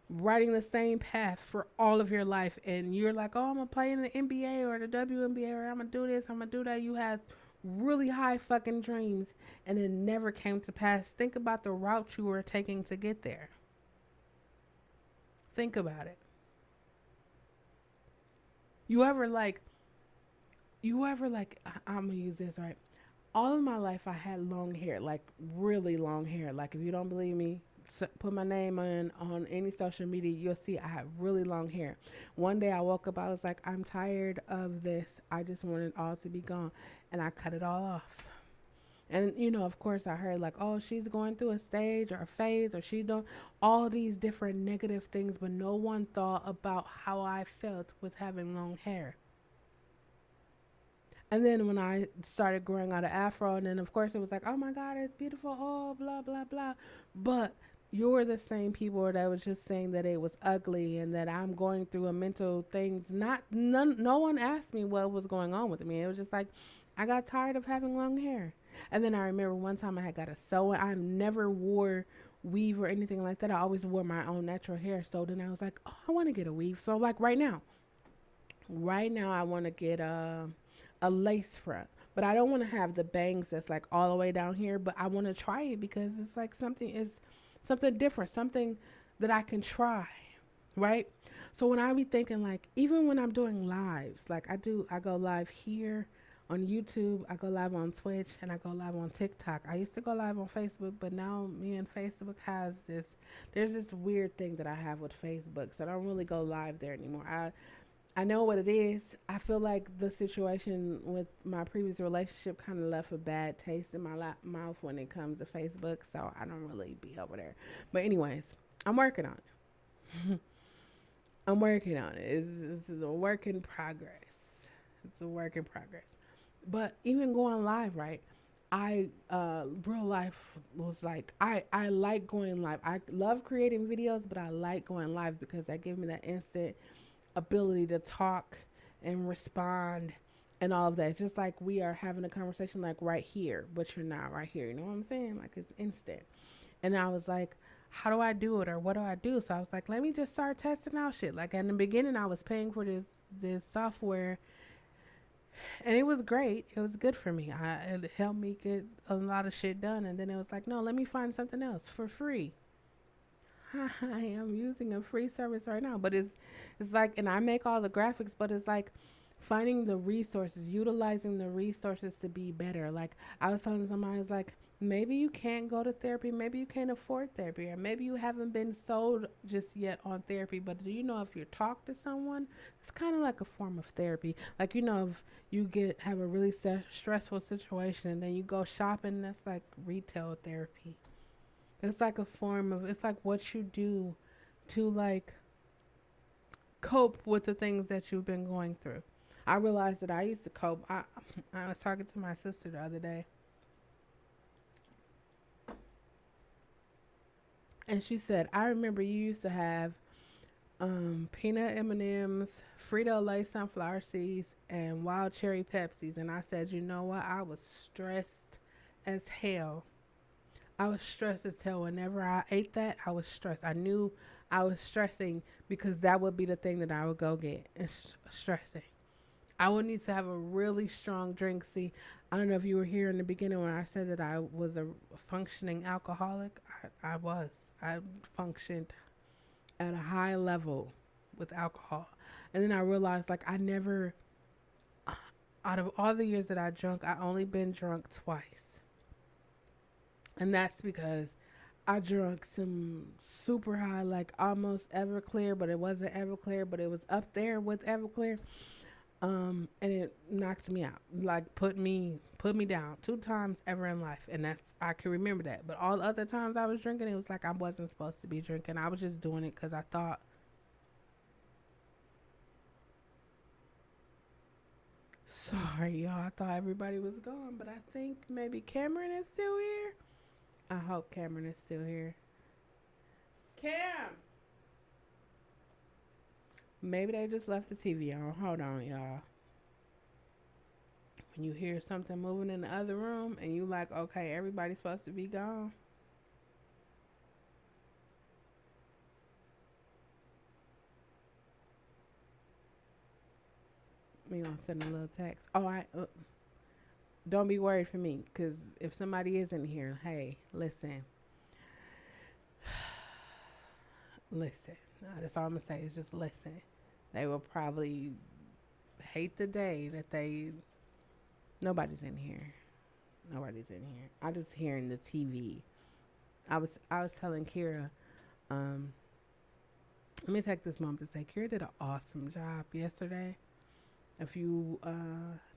riding the same path for all of your life, and you're like, oh, I'm going to play in the NBA or the WNBA, or I'm going to do this, I'm going to do that. You had really high fucking dreams, and it never came to pass. Think about the route you were taking to get there. Think about it. You ever like, I'm going to use this, right? All of my life I had long hair, like really long hair. Like if you don't believe me, put my name on any social media, you'll see I had really long hair. One day I woke up, I was like, I'm tired of this. I just want it all to be gone. And I cut it all off. And you know, of course I heard like, oh, she's going through a stage or a phase, or she don't, all these different negative things, but no one thought about how I felt with having long hair. And then when I started growing out of afro, and then of course it was like, oh my God, it's beautiful, oh, blah, blah, blah. But you're the same people that was just saying that it was ugly and that I'm going through a mental things. No one asked me what was going on with me. It was just like, I got tired of having long hair. And then I remember one time I had got a sew. I never wore weave or anything like that. I always wore my own natural hair. So then I was like, oh, I want to get a weave. So like right now I want to get a lace front, but I don't want to have the bangs that's like all the way down here, but I want to try it because it's like something different, something that I can try, right? So when I be thinking like, even when I'm doing lives, like I go live here on YouTube, I go live on Twitch, and I go live on TikTok. I used to go live on Facebook, but now me and Facebook there's this weird thing that I have with Facebook, so I don't really go live there anymore. I know what it is. I feel like the situation with my previous relationship kind of left a bad taste in my mouth when it comes to Facebook, so I don't really be over there. But anyways, I'm working on it. I'm working on it. It's a work in progress. It's a work in progress. But even going live, right? I real life was like I like going live. I love creating videos, but I like going live because that gives me that instant ability to talk and respond and all of that. It's just like we are having a conversation like right here, but you're not right here. You know what I'm saying? Like it's instant. And I was like, how do I do it, or what do I do? So I was like, let me just start testing out shit. Like in the beginning I was paying for this software, and it was great. It was good for me. It helped me get a lot of shit done. And then it was like, no, let me find something else for free. I am using a free service right now, but it's like, and I make all the graphics, but it's like finding the resources, utilizing the resources to be better. Like I was telling somebody, I was like, maybe you can't go to therapy, maybe you can't afford therapy, or maybe you haven't been sold just yet on therapy. But do you know, if you talk to someone, it's kind of like a form of therapy. Like, you know, if you have a really stressful situation and then you go shopping, that's like retail therapy. It's like a form of, it's like what you do to like cope with the things that you've been going through. I realized that I used to cope. I was talking to my sister the other day, and she said, "I remember you used to have peanut M&Ms, Frito Lay sunflower seeds, and wild cherry Pepsis." And I said, "You know what? I was stressed as hell. I was stressed as hell. Whenever I ate that, I was stressed. I knew I was stressing because that would be the thing that I would go get and stressing. I would need to have a really strong drink. See, I don't know if you were here in the beginning when I said that I was a functioning alcoholic. I was. I functioned at a high level with alcohol. And then I realized, like, I never, out of all the years that I drank, I only been drunk twice. And that's because I drank some super high, like almost Everclear, but it wasn't Everclear, but it was up there with Everclear. And it knocked me out, like put me down 2 times ever in life, and that's I can remember that. But all the other times I was drinking, it was like I wasn't supposed to be drinking. I was just doing it because I thought. Sorry, y'all. I thought everybody was gone, but I think maybe Cameron is still here. I hope Cameron is still here. Cam. Maybe they just left the TV on. Hold on, y'all. When you hear something moving in the other room and you like, okay, everybody's supposed to be gone. We gonna send a little text. Oh, I don't be worried for me, cause if somebody is in here, hey, listen, listen. That's all I'm gonna say is just listen. They will probably hate the day that they. Nobody's in here. Nobody's in here. I just hearing the TV. I was telling Kira, um, let me take this moment to say Kira did an awesome job yesterday. If you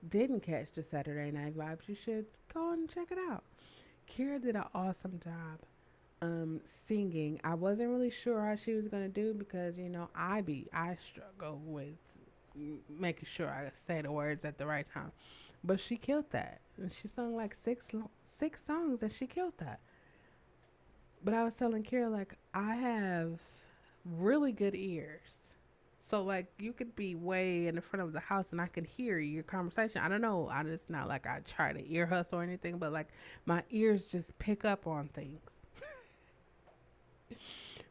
didn't catch the Saturday Night Vibes, you should go and check it out. Kira did an awesome job singing. I wasn't really sure how she was gonna do because I struggle with making sure I say the words at the right time, but she killed that, and she sung like six songs, and she killed that. But I was telling Kira, like, I have really good ears. So like you could be way in the front of the house and I could hear your conversation. I don't know. I just not like I try to ear hustle or anything, but like my ears just pick up on things.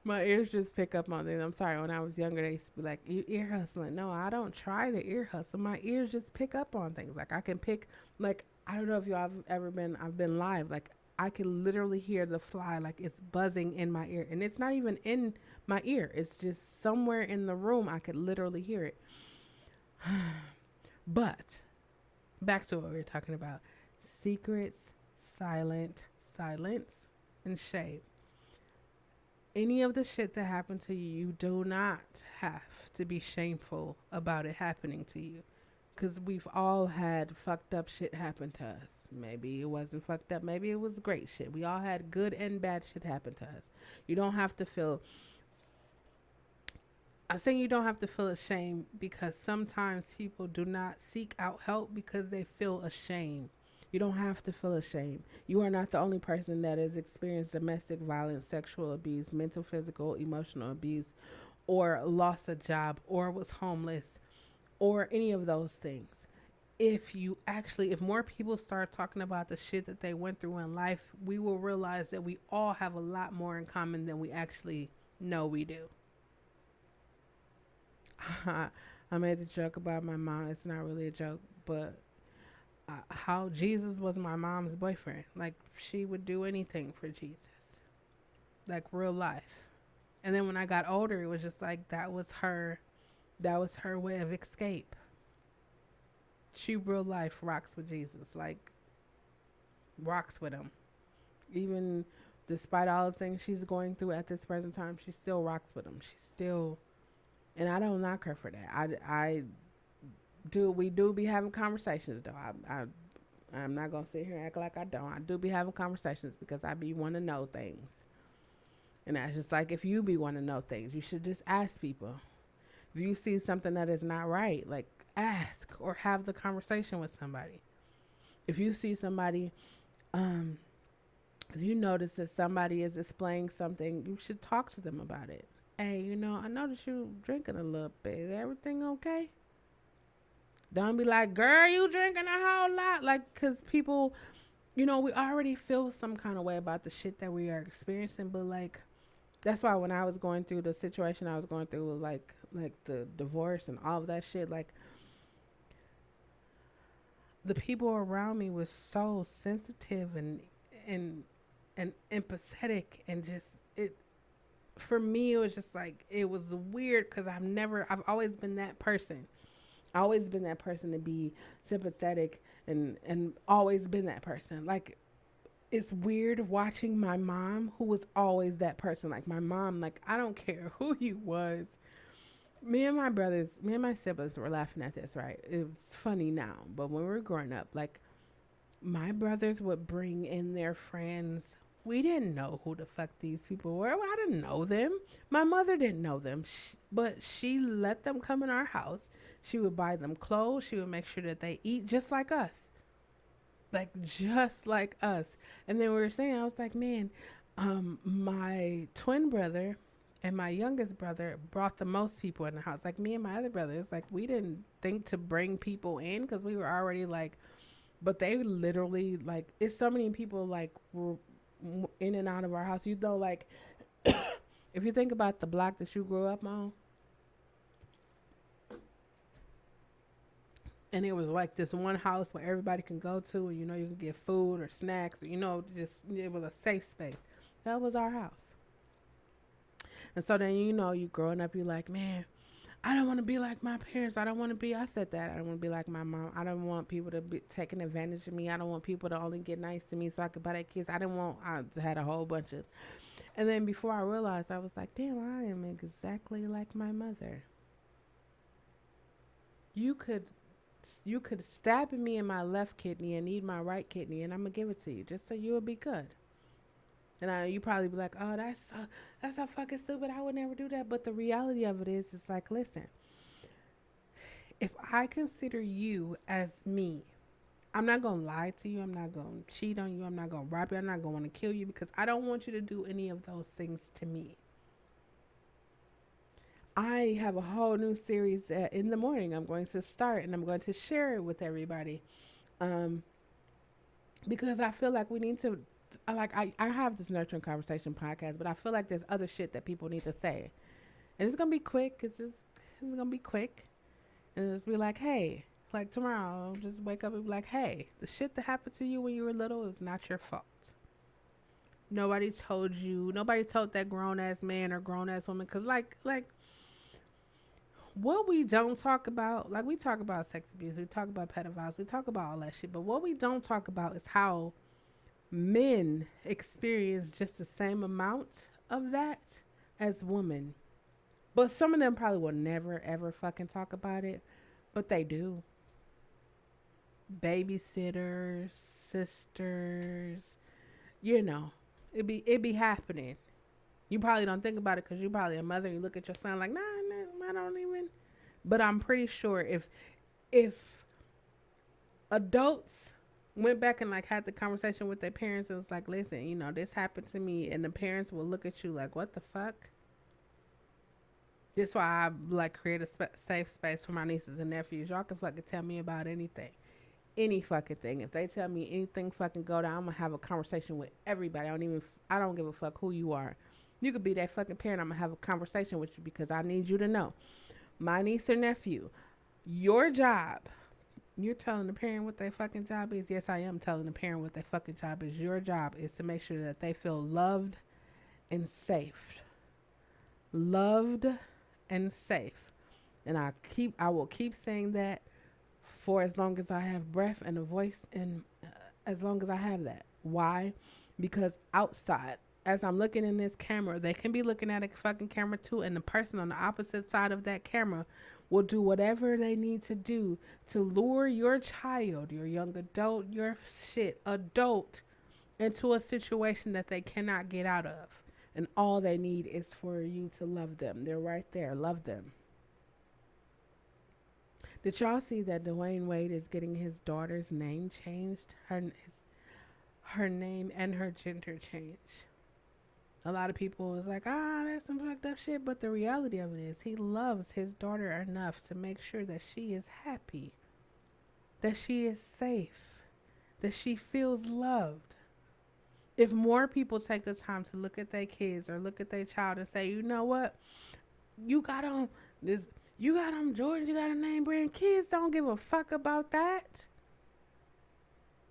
My ears just pick up on things. I'm sorry. When I was younger, they used to be like, "You ear hustling?" No, I don't try to ear hustle. My ears just pick up on things. Like I can pick. Like I don't know if y'all have ever been. I've been live. Like I can literally hear the fly. Like it's buzzing in my ear, and it's not even in my ear. It's just somewhere in the room. I could literally hear it. But back to what we were talking about: secrets, silence, and shade. Any of the shit that happened to you, you do not have to be shameful about it happening to you. Because we've all had fucked up shit happen to us. Maybe it wasn't fucked up. Maybe it was great shit. We all had good and bad shit happen to us. You don't have to feel. I'm saying you don't have to feel ashamed because sometimes people do not seek out help because they feel ashamed. You don't have to feel ashamed. You are not the only person that has experienced domestic violence, sexual abuse, mental, physical, emotional abuse, or lost a job, or was homeless, or any of those things. If more people start talking about the shit that they went through in life, we will realize that we all have a lot more in common than we actually know we do. I made the joke about my mom. It's not really a joke, but how Jesus was my mom's boyfriend. Like she would do anything for Jesus, like real life. And then when I got older, it was just like that was her. That was her way of escape. She real life rocks with Jesus, like rocks with him. Even despite all the things she's going through at this present time, she still rocks with him. She still, and I don't knock her for that. I do. We do be having conversations though. I'm not gonna sit here and act like I don't. I do be having conversations because I be want to know things. And that's just like if you be want to know things, you should just ask people. If you see something that is not right, like ask or have the conversation with somebody. If you see somebody, um, if you notice that somebody is displaying something, you should talk to them about it. Hey, I noticed you drinking a little bit. Is everything okay? Don't be like, girl, you drinking a whole lot. Like, because people, we already feel some kind of way about the shit that we are experiencing. But, like, that's why when I was going through the situation I was going through with, like the divorce and all of that shit, like, the people around me was so sensitive and and empathetic and just it for me it was just like it was weird because I've always been that person. I always been that person to be sympathetic and always been that person. Like it's weird watching my mom who was always that person. Like my mom, like I don't care who you was. Me and my siblings were laughing at this, right? It's funny now, but when we were growing up, like my brothers would bring in their friends. We didn't know who the fuck these people were. I didn't know them. My mother didn't know them, but she let them come in our house. She would buy them clothes. She would make sure that they eat just like us. Like, just like us. And then we were saying, I was like, man, my twin brother and my youngest brother brought the most people in the house. Like, me and my other brothers, like, we didn't think to bring people in because we were already like, but they literally like it's so many people like were in and out of our house. Like if you think about the block that you grew up on, and it was like this one house where everybody can go to, and you can get food or snacks, or, just it was a safe space. That was our house. And so then you growing up, you're like, man, I don't want to be like my parents. I don't want to be. I said that. I don't want to be like my mom. I don't want people to be taking advantage of me. I don't want people to only get nice to me so I could buy their kids. I didn't want. I had a whole bunch of. And then before I realized, I was like, damn, I am exactly like my mother. You could, you could stab me in my left kidney and eat my right kidney, and I'm gonna give it to you just so you'll be good. And you probably be like, oh, that's so fucking stupid. I would never do that. But the reality of it is, it's like, listen, if I consider you as me, I'm not going to lie to you. I'm not going to cheat on you. I'm not going to rob you. I'm not going to want to kill you because I don't want you to do any of those things to me. I have a whole new series in the morning I'm going to start and I'm going to share it with everybody. Um, because I feel like we need to, I have this nurturing conversation podcast, but I feel like there's other shit that people need to say. And it's going to be quick. It's going to be quick. And just be like, hey, like tomorrow, I'll just wake up and be like, hey, the shit that happened to you when you were little is not your fault. Nobody told that grown ass man or grown ass woman. Cause like, what we don't talk about, like we talk about sex abuse, we talk about pedophiles, we talk about all that shit. But what we don't talk about is how men experience just the same amount of that as women. But some of them probably will never ever fucking talk about it. But they do. Babysitters, sisters, it be happening. You probably don't think about it because you're probably a mother. You look at your son like, nah, I don't even. But I'm pretty sure if adults went back and like had the conversation with their parents and was like, listen, this happened to me, and the parents will look at you like, what the fuck? That's why I like create a safe space for my nieces and nephews. Y'all can fucking tell me about anything. Any fucking thing. If they tell me anything fucking go down, I'm gonna have a conversation with everybody. I don't give a fuck who you are. You could be that fucking parent. I'm gonna have a conversation with you because I need you to know. My niece or nephew, your job. You're telling the parent what their fucking job is. Yes, I am telling the parent what their fucking job is. Your job is to make sure that they feel loved and safe. Loved and safe. And I will keep saying that for as long as I have breath and a voice, and as long as I have that. Why? Because outside, as I'm looking in this camera, they can be looking at a fucking camera too, and the person on the opposite side of that camera will do whatever they need to do to lure your child, your young adult, your adult into a situation that they cannot get out of. And all they need is for you to love them. They're right there. Love them. Did y'all see that Dwayne Wade is getting his daughter's name changed? Her name and her gender changed. A lot of people was like, ah, that's some fucked up shit. But the reality of it is, he loves his daughter enough to make sure that she is happy, that she is safe, that she feels loved. If more people take the time to look at their kids or look at their child and say, you know what, you got on this, you got on Jordan, you got a name brand. Kids don't give a fuck about that.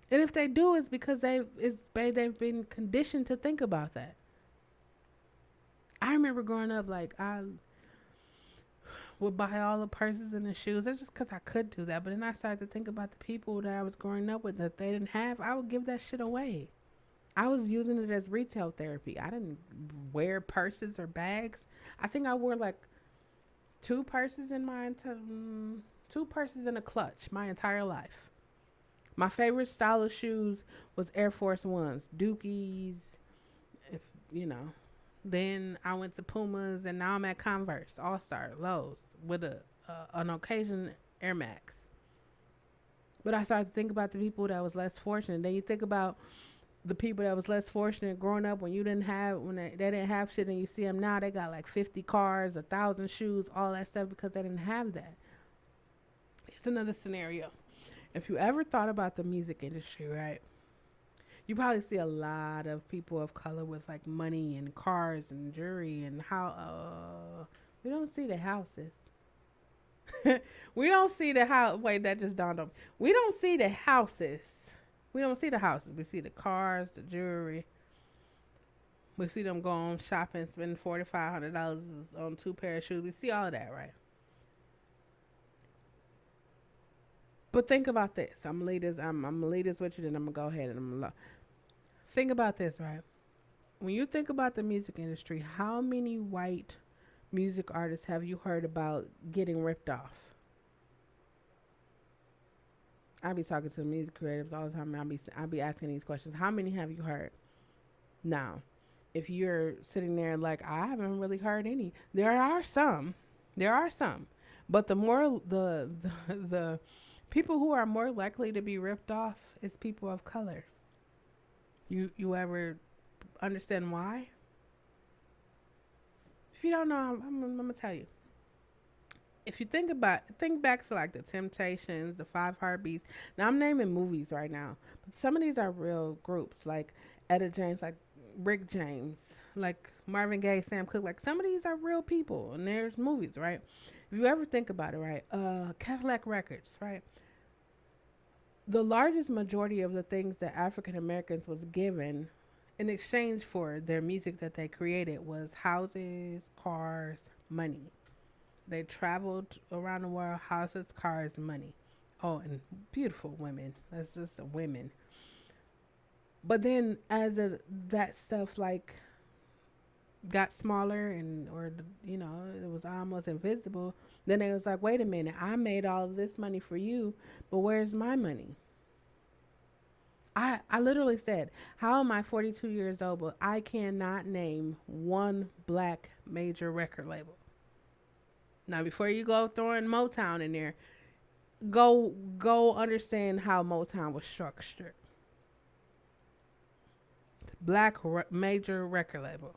And if they do, it's because they've been conditioned to think about that. I remember growing up, like, I would buy all the purses and the shoes. That's just because I could do that. But then I started to think about the people that I was growing up with that they didn't have. I would give that shit away. I was using it as retail therapy. I didn't wear purses or bags. I think I wore like two purses in two purses and a clutch my entire life. My favorite style of shoes was Air Force Ones, Dookies, if you know. Then I went to Pumas, and now I'm at Converse, All Star, Lowe's, with an occasion Air Max. But I started to think about the people that was less fortunate. Then you think about the people that was less fortunate growing up when they didn't have shit, and you see them now, they got like 50 cars, 1,000 shoes, all that stuff because they didn't have that. Here's another scenario. If you ever thought about the music industry, right? You probably see a lot of people of color with like money and cars and jewelry and how we don't see the houses. We don't see the house. Wait, that just dawned on me. We don't see the houses. We don't see the houses. We see the cars, the jewelry. We see them going shopping, spending $4,500 on two pair of shoes. We see all of that, right? But think about this. I'm gonna lead this. I'm gonna lead this with you. Then I'm gonna go ahead and I'm gonna think about this, right? When you think about the music industry, how many white music artists have you heard about getting ripped off? I be talking to music creatives all the time. I be asking these questions. How many have you heard? Now, if you're sitting there like I haven't really heard any, there are some. There are some, but the more the people who are more likely to be ripped off is people of color. You ever understand why? If you don't know, I'm gonna tell you. If you think back to like the Temptations, the Five Heartbeats. Now I'm naming movies right now, but some of these are real groups, like Etta James, like Rick James, like Marvin Gaye, Sam Cooke. Like some of these are real people, and there's movies, right? If you ever think about it, right? Cadillac Records, right? The largest majority of the things that African Americans was given in exchange for their music that they created was houses, cars, money. They traveled around the world, houses, cars, money. Oh, and beautiful women. That's just women. But then that stuff like got smaller and or it was almost invisible, then it was like, wait a minute, I made all of this money for you, but where's my money? I literally said, how am I 42 years old, but I cannot name one black major record label? Now, before you go throwing Motown in there, go understand how Motown was structured. Major record label.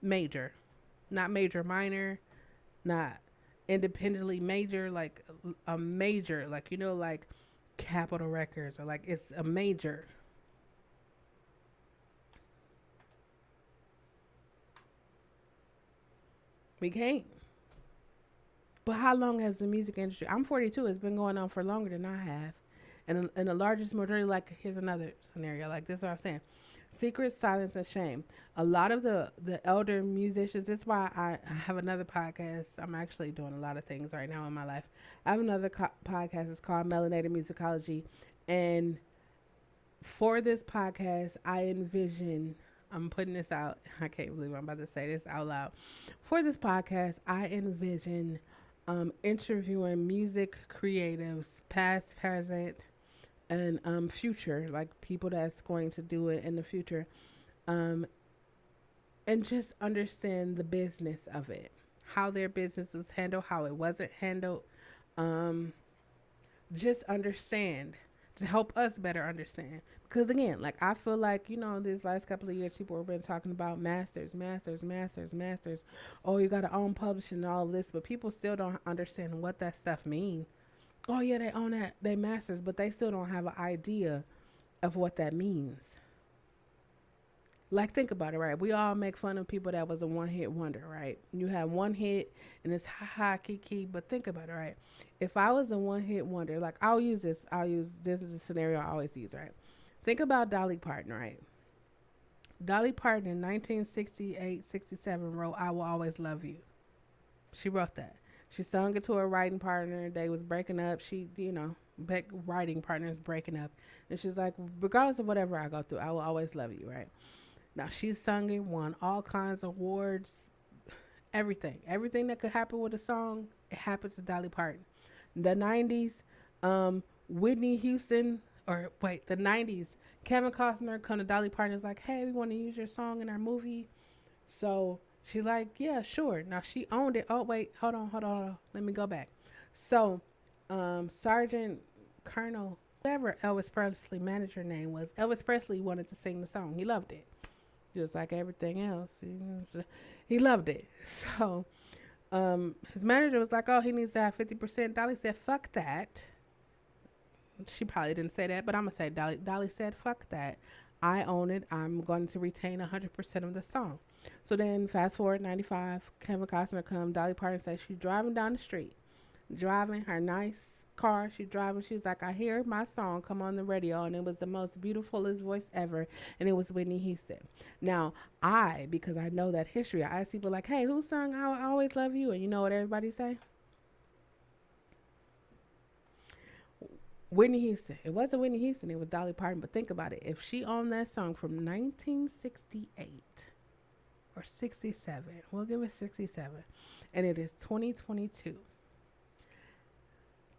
Major. Not major minor, not independently major, like a major, like like Capitol Records, or like it's a major. We can't. But how long has the music industry? I'm 42. It's been going on for longer than I have. And the largest majority, like, here's another scenario. Like, this is what I'm saying. Secret, silence, and shame. A lot of the elder musicians, this is why I have another podcast. I'm actually doing a lot of things right now in my life. I have another podcast. It's called Melanated Musicology. And for this podcast, I envision, I'm putting this out. I can't believe I'm about to say this out loud. For this podcast, I envision interviewing music creatives, past, present, and future, like people that's going to do it in the future, and just understand the business of it, how their business was handled, how it wasn't handled. Um, just understand to help us better understand. Because again, like I feel like, these last couple of years, people have been talking about masters, masters, masters, masters. Oh, you got to own publishing and all of this, but people still don't understand what that stuff means. Oh yeah, they own that, they masters, but they still don't have an idea of what that means. Like think about it, right? We all make fun of people that was a one hit wonder, right? You have one hit and it's ha ha kiki, but think about it, right? If I was a one hit wonder, like I'll use this is a scenario I always use, right? Think about Dolly Parton, right? Dolly Parton in 1968, 67 wrote I Will Always Love You. She wrote that. She sung it to her writing partner. They was breaking up. Writing partners breaking up. And she's like, regardless of whatever I go through, I will always love you, right? Now she sung it, won all kinds of awards, everything. Everything that could happen with a song, it happened to Dolly Parton. The 90s, Whitney Houston, or wait, the 90s, Kevin Costner come to Dolly Parton and is like, hey, we want to use your song in our movie. So she like, yeah, sure. Now she owned it. Oh wait, hold on. Let me go back. So, Sergeant Colonel, whatever Elvis Presley manager name was, Elvis Presley wanted to sing the song. He loved it, just like everything else. He loved it. So, his manager was like, "Oh, he needs to have 50%." Dolly said, "Fuck that." She probably didn't say that, but I'm gonna say Dolly. Dolly said, "Fuck that. I own it. I'm going to retain 100% of the song." So then, fast forward 95, Kevin Costner come. Dolly Parton says she's driving down the street, driving her nice car. She's driving. She's like, I hear my song come on the radio, and it was the most beautifulest voice ever, and it was Whitney Houston. Now, because I know that history, I ask people like, hey, who sung I Will Always Love You? And you know what everybody say? Whitney Houston. It wasn't Whitney Houston. It was Dolly Parton. But think about it. If she owned that song from 1968 or 67, we'll give it 67, and it is 2022.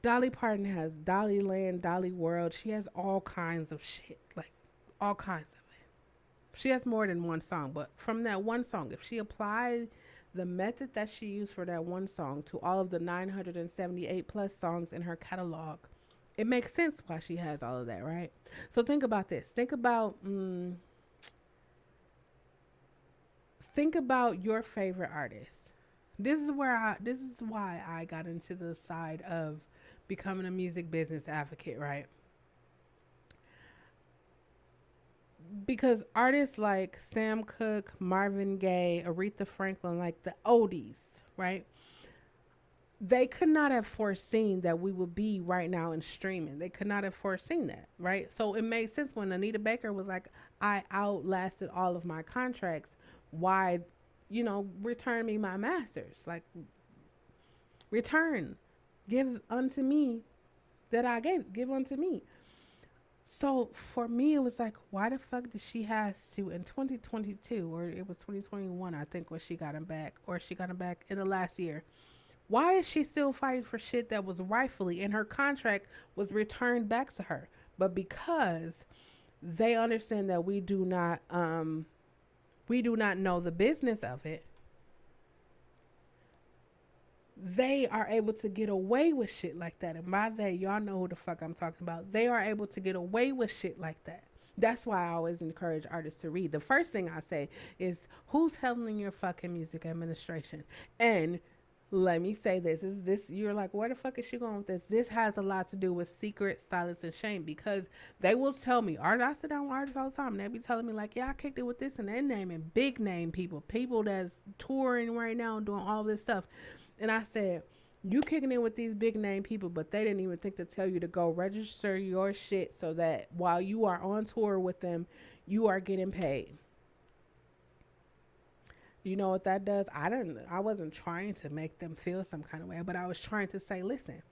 Dolly Parton has Dolly Land, Dolly World. She has all kinds of shit, like all kinds of it. She has more than one song, but from that one song, if she applied the method that she used for that one song to all of the 978 plus songs in her catalog, it makes sense why she has all of that, right? So think about this. Think about your favorite artist. This is why I got into the side of becoming a music business advocate, right? Because artists like Sam Cooke, Marvin Gaye, Aretha Franklin, like the oldies, right? They could not have foreseen that we would be right now in streaming. They could not have foreseen that, right? So it made sense when Anita Baker was like, I outlasted all of my contracts. Why, return me my masters? Like, return, give unto me that I gave, give unto me. So for me, it was like, why the fuck did she has to in 2022 or it was 2021? I think when she got him back, or she got him back in the last year. Why is she still fighting for shit that was rightfully in her contract was returned back to her? But because they understand that we do not know the business of it, they are able to get away with shit like that. And by they, y'all know who the fuck I'm talking about. They are able to get away with shit like that. That's why I always encourage artists to read. The first thing I say is, who's handling your fucking music administration? And let me say this. You're like, where the fuck is she going with this? This has a lot to do with secret, silence, and shame, because they will tell me, I sit down with artists all the time, and they be telling me like, yeah, I kicked it with this, and they're naming big name people that's touring right now and doing all this stuff. And I said, you kicking in with these big name people, but they didn't even think to tell you to go register your shit so that while you are on tour with them, you are getting paid. You know what that does? I wasn't trying to make them feel some kind of way, but I was trying to say, listen,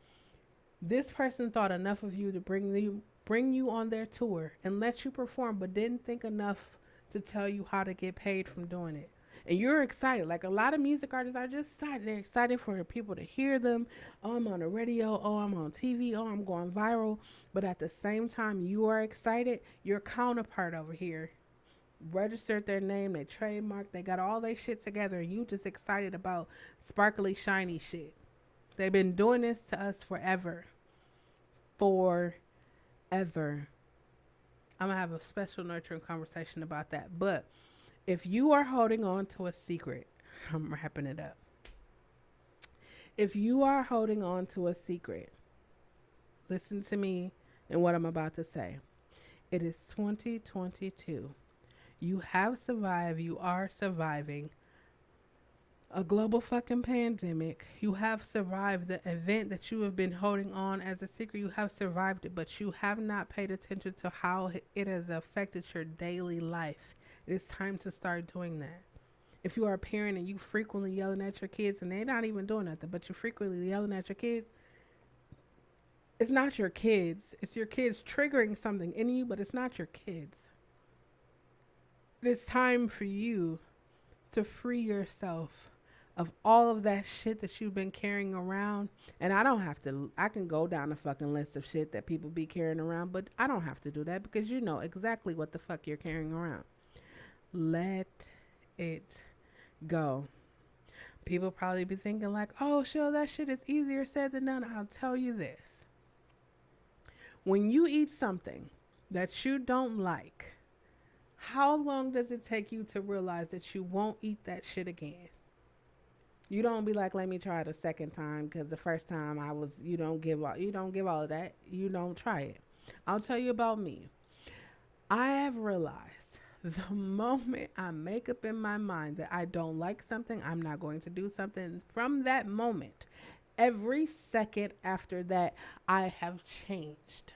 this person thought enough of you to bring you on their tour and let you perform, but didn't think enough to tell you how to get paid from doing it. And you're excited. Like a lot of music artists are just excited. They're excited for people to hear them. Oh, I'm on the radio. Oh, I'm on TV. Oh, I'm going viral. But at the same time, you are excited. Your counterpart over here registered their name, they trademarked, they got all their shit together, and you just excited about sparkly, shiny shit. They've been doing this to us forever. Forever. I'm gonna have a special nurturing conversation about that. But if you are holding on to a secret, I'm wrapping it up. If you are holding on to a secret, listen to me and what I'm about to say. It is 2022. You have survived. You are surviving a global fucking pandemic. You have survived the event that you have been holding on as a secret. You have survived it, but you have not paid attention to how it has affected your daily life. It is time to start doing that. If you are a parent and you frequently yelling at your kids and they're not even doing nothing, but you're frequently yelling at your kids, it's not your kids. It's your kids triggering something in you, but it's not your kids. It is time for you to free yourself of all of that shit that you've been carrying around. And I can go down a fucking list of shit that people be carrying around, but I don't have to do that because you know exactly what the fuck you're carrying around. Let it go. People probably be thinking like, oh, sure, that shit is easier said than done. I'll tell you this. When you eat something that you don't like, how long does it take you to realize that you won't eat that shit again? You don't be like, let me try it a second time because the first time you don't give all of that. You don't try it. I'll tell you about me. I have realized the moment I make up in my mind that I don't like something, I'm not going to do something, from that moment, every second after that, I have changed.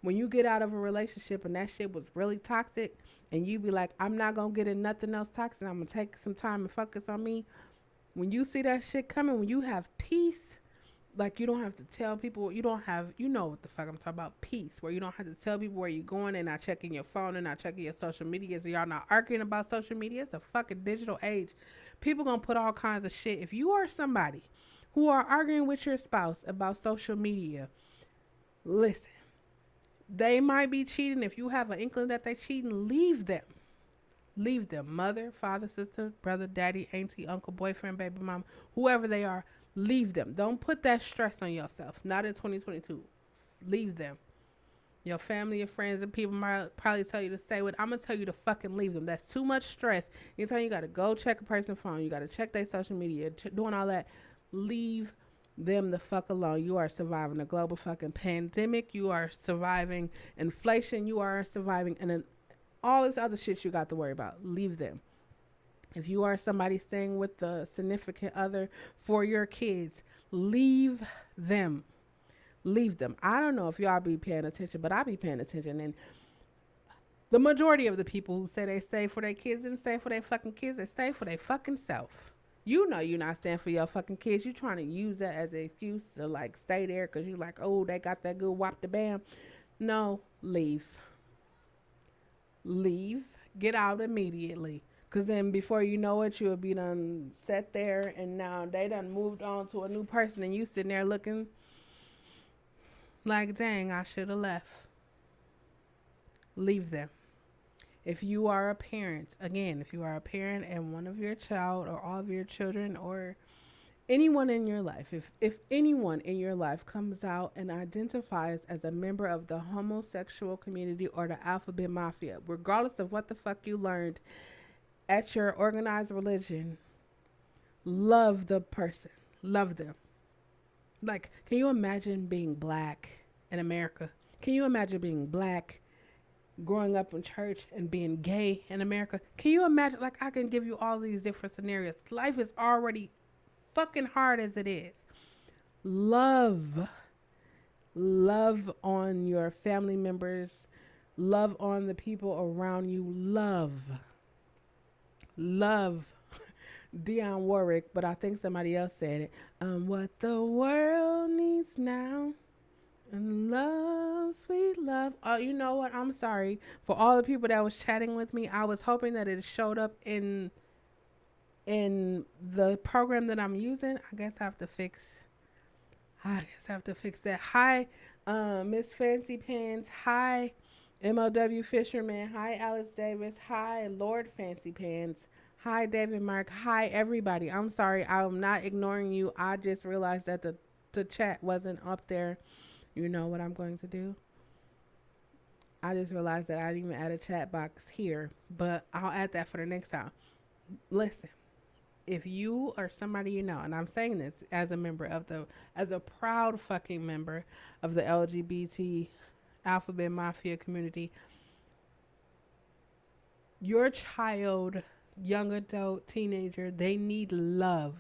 When you get out of a relationship and that shit was really toxic and you be like, I'm not going to get in nothing else toxic, I'm going to take some time and focus on me. When you see that shit coming, when you have peace, like you don't have to tell people, you know what the fuck I'm talking about, peace, where you don't have to tell people where you're going and not checking your phone and not checking your social media. So y'all not arguing about social media. It's a fucking digital age. People gonna put all kinds of shit. If you are somebody who are arguing with your spouse about social media, listen, they might be cheating. If you have an inkling that they cheating, leave them. Leave them. Mother, father, sister, brother, daddy, auntie, uncle, boyfriend, baby mama, whoever they are, leave them. Don't put that stress on yourself. Not in 2022. Leave them. Your family, your friends, and people might probably tell you to stay with. I'm going to tell you to fucking leave them. That's too much stress. Anytime you got to go check a person's phone, you got to check their social media, doing all that, leave them the fuck alone. You are surviving a global fucking pandemic. You are surviving inflation. You are surviving and all this other shit you got to worry about. Leave them. If you are somebody staying with the significant other for your kids, leave them. Leave them. I don't know if y'all be paying attention, but I be paying attention. And the majority of the people who say they stay for their kids didn't stay for their fucking kids. They stay for their fucking self. You know you're not staying for your fucking kids. You trying to use that as an excuse to like stay there because you like, oh, they got that good whop the bam. No, leave. Leave. Get out immediately. Because then before you know it, you'll be done sat there and now they done moved on to a new person and you sitting there looking like, dang, I should have left. Leave them. If you are a parent, again, if you are a parent and one of your child or all of your children or anyone in your life, if anyone in your life comes out and identifies as a member of the homosexual community or the alphabet mafia, regardless of what the fuck you learned at your organized religion, love the person. Love them. Like, can you imagine being black in America? Can you imagine being black, growing up in church, and being gay in America? Can you imagine? Like, I can give you all these different scenarios. Life is already fucking hard as it is. Love on your family members. Love on the people around you. Love Dionne Warwick, but I think somebody else said it. What the world needs now, and love, sweet love. Oh, you know what? I'm sorry for all the people that was chatting with me. I was hoping that it showed up in the program that I'm using. I guess I have to fix that. Hi, Miss Fancy Pants. Hi, MOW Fisherman. Hi, Alice Davis. Hi, Lord Fancy Pants. Hi, David Mark. Hi, everybody. I'm sorry. I'm not ignoring you. I just realized that the chat wasn't up there. You know what I'm going to do? I just realized that I didn't even add a chat box here, but I'll add that for the next time. Listen, if you or somebody you know, and I'm saying this as a member of as a proud fucking member of the LGBT alphabet mafia community, your child, young adult, teenager, they need love.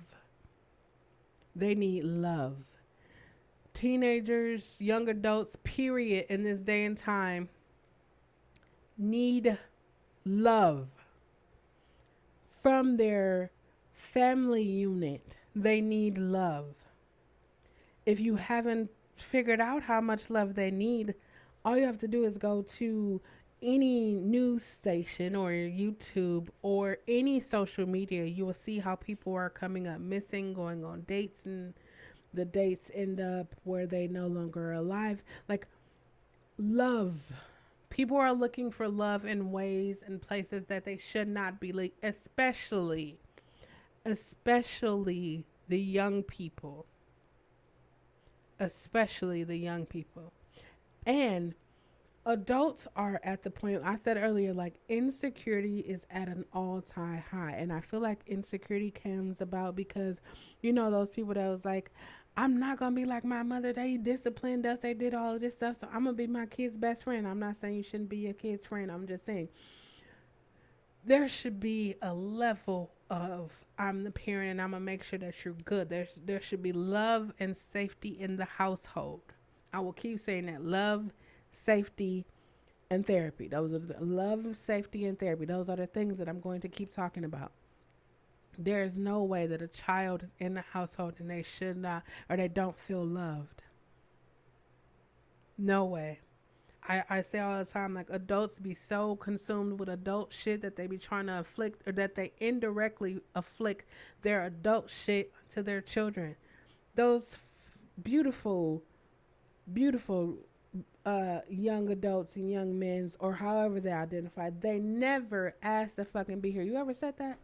They need love. Teenagers, young adults, period, in this day and time, need love from their family unit. They need love. If you haven't figured out how much love they need, all you have to do is go to any news station or YouTube or any social media. You will see how people are coming up missing, going on dates, and the dates end up where they no longer are alive. Like, love. People are looking for love in ways and places that they should not be, especially the young people. Especially the young people. And adults are at the point I said earlier, like, insecurity is at an all-time high. And I feel like insecurity comes about because, you know, those people that was like, I'm not gonna be like my mother, they disciplined us, they did all of this stuff, so I'm gonna be my kid's best friend. I'm not saying you shouldn't be your kid's friend. I'm just saying there should be a level of, I'm the parent and I'm gonna make sure that you're good. There should be love and safety in the household. I will keep saying that. Love, safety, and therapy. Those are the love, safety, and therapy. Those are the things that I'm going to keep talking about. There is no way that a child is in the household and they should not, or they don't feel loved. No way. I say all the time, like, adults be so consumed with adult shit that they be trying to afflict, or that they indirectly afflict their adult shit to their children. Those beautiful, beautiful young adults and young men, or however they identify, they never asked to fucking be here. You ever said that?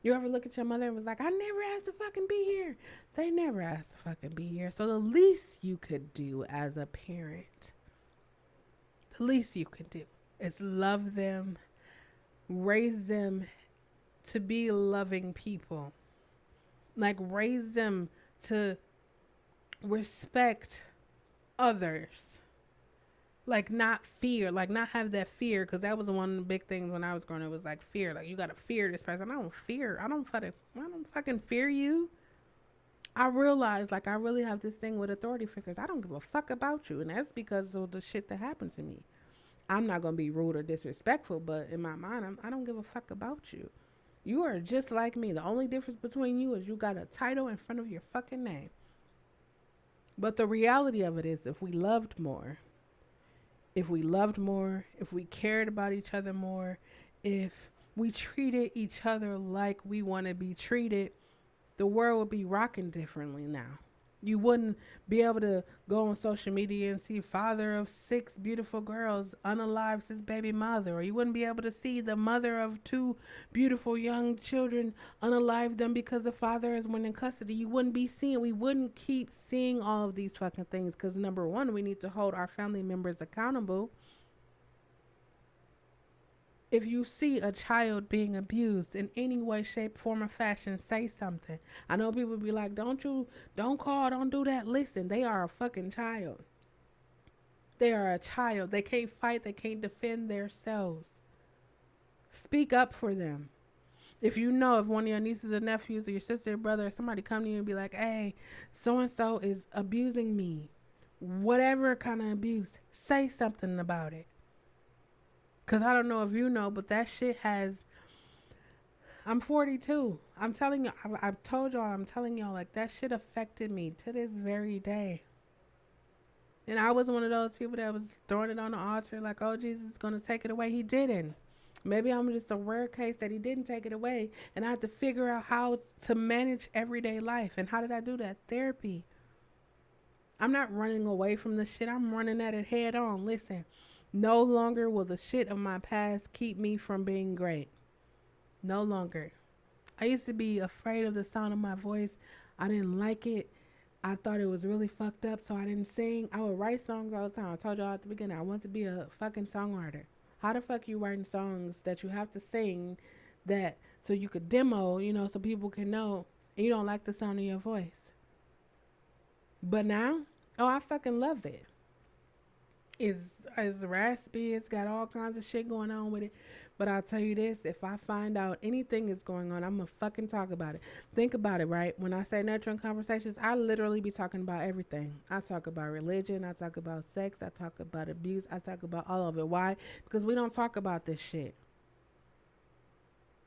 You ever look at your mother and was like, I never asked to fucking be here? They never asked to fucking be here. So the least you could do as a parent, the least you could do is love them, raise them to be loving people. Like, raise them to respect others. Like, not fear, like, not have that fear, because that was one of the big things when I was growing up, was like fear. Like, you gotta fear this person. I don't fucking fear you. I realize, like, I really have this thing with authority figures. I don't give a fuck about you, and that's because of the shit that happened to me. I'm not gonna be rude or disrespectful, but in my mind, I don't give a fuck about you. You are just like me. The only difference between you is you got a title in front of your fucking name. But the reality of it is, if we loved more, if we cared about each other more, if we treated each other like we want to be treated, the world would be rocking differently now. You wouldn't be able to go on social media and see father of 6 beautiful girls unalives his baby mother, or you wouldn't be able to see the mother of 2 beautiful young children unalive them because the father is winning custody. We wouldn't keep seeing all of these fucking things, because number one, we need to hold our family members accountable. If you see a child being abused in any way, shape, form, or fashion, say something. I know people be like, don't call, don't do that. Listen, they are a fucking child. They are a child. They can't fight, they can't defend themselves. Speak up for them. If you know, if one of your nieces or nephews or your sister or brother or somebody come to you and be like, hey, so-and-so is abusing me, whatever kind of abuse, say something about it. Because I don't know if you know, but that shit has... I'm 42. I'm telling you, I've told y'all, I'm telling y'all, like, that shit affected me to this very day. And I was one of those people that was throwing it on the altar like, oh, Jesus is going to take it away. He didn't. Maybe I'm just a rare case that he didn't take it away. And I had to figure out how to manage everyday life. And how did I do that? Therapy. I'm not running away from the shit. I'm running at it head on. Listen. No longer will the shit of my past keep me from being great. No longer. I used to be afraid of the sound of my voice. I didn't like it. I thought it was really fucked up, so I didn't sing. I would write songs all the time. I told y'all at the beginning, I want to be a fucking songwriter. How the fuck you writing songs that you have to sing that so you could demo, so people can know and you don't like the sound of your voice? But now, oh, I fucking love it. It's raspy. It's got all kinds of shit going on with it. But I'll tell you this: if I find out anything is going on, I'm gonna fucking talk about it. Think about it, right? When I say nurturing conversations, I literally be talking about everything. I talk about religion. I talk about sex. I talk about abuse. I talk about all of it. Why? Because we don't talk about this shit.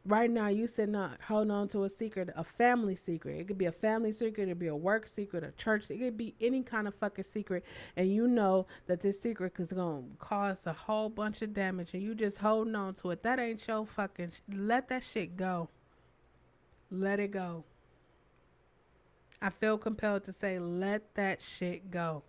Right now, you sitting up holding on to a secret, a family secret. It could be a family secret, it could be a work secret, a church. It could be any kind of fucking secret, and you know that this secret is gonna cause a whole bunch of damage, and you just holding on to it. That ain't your fucking. Let that shit go. Let it go. I feel compelled to say, let that shit go.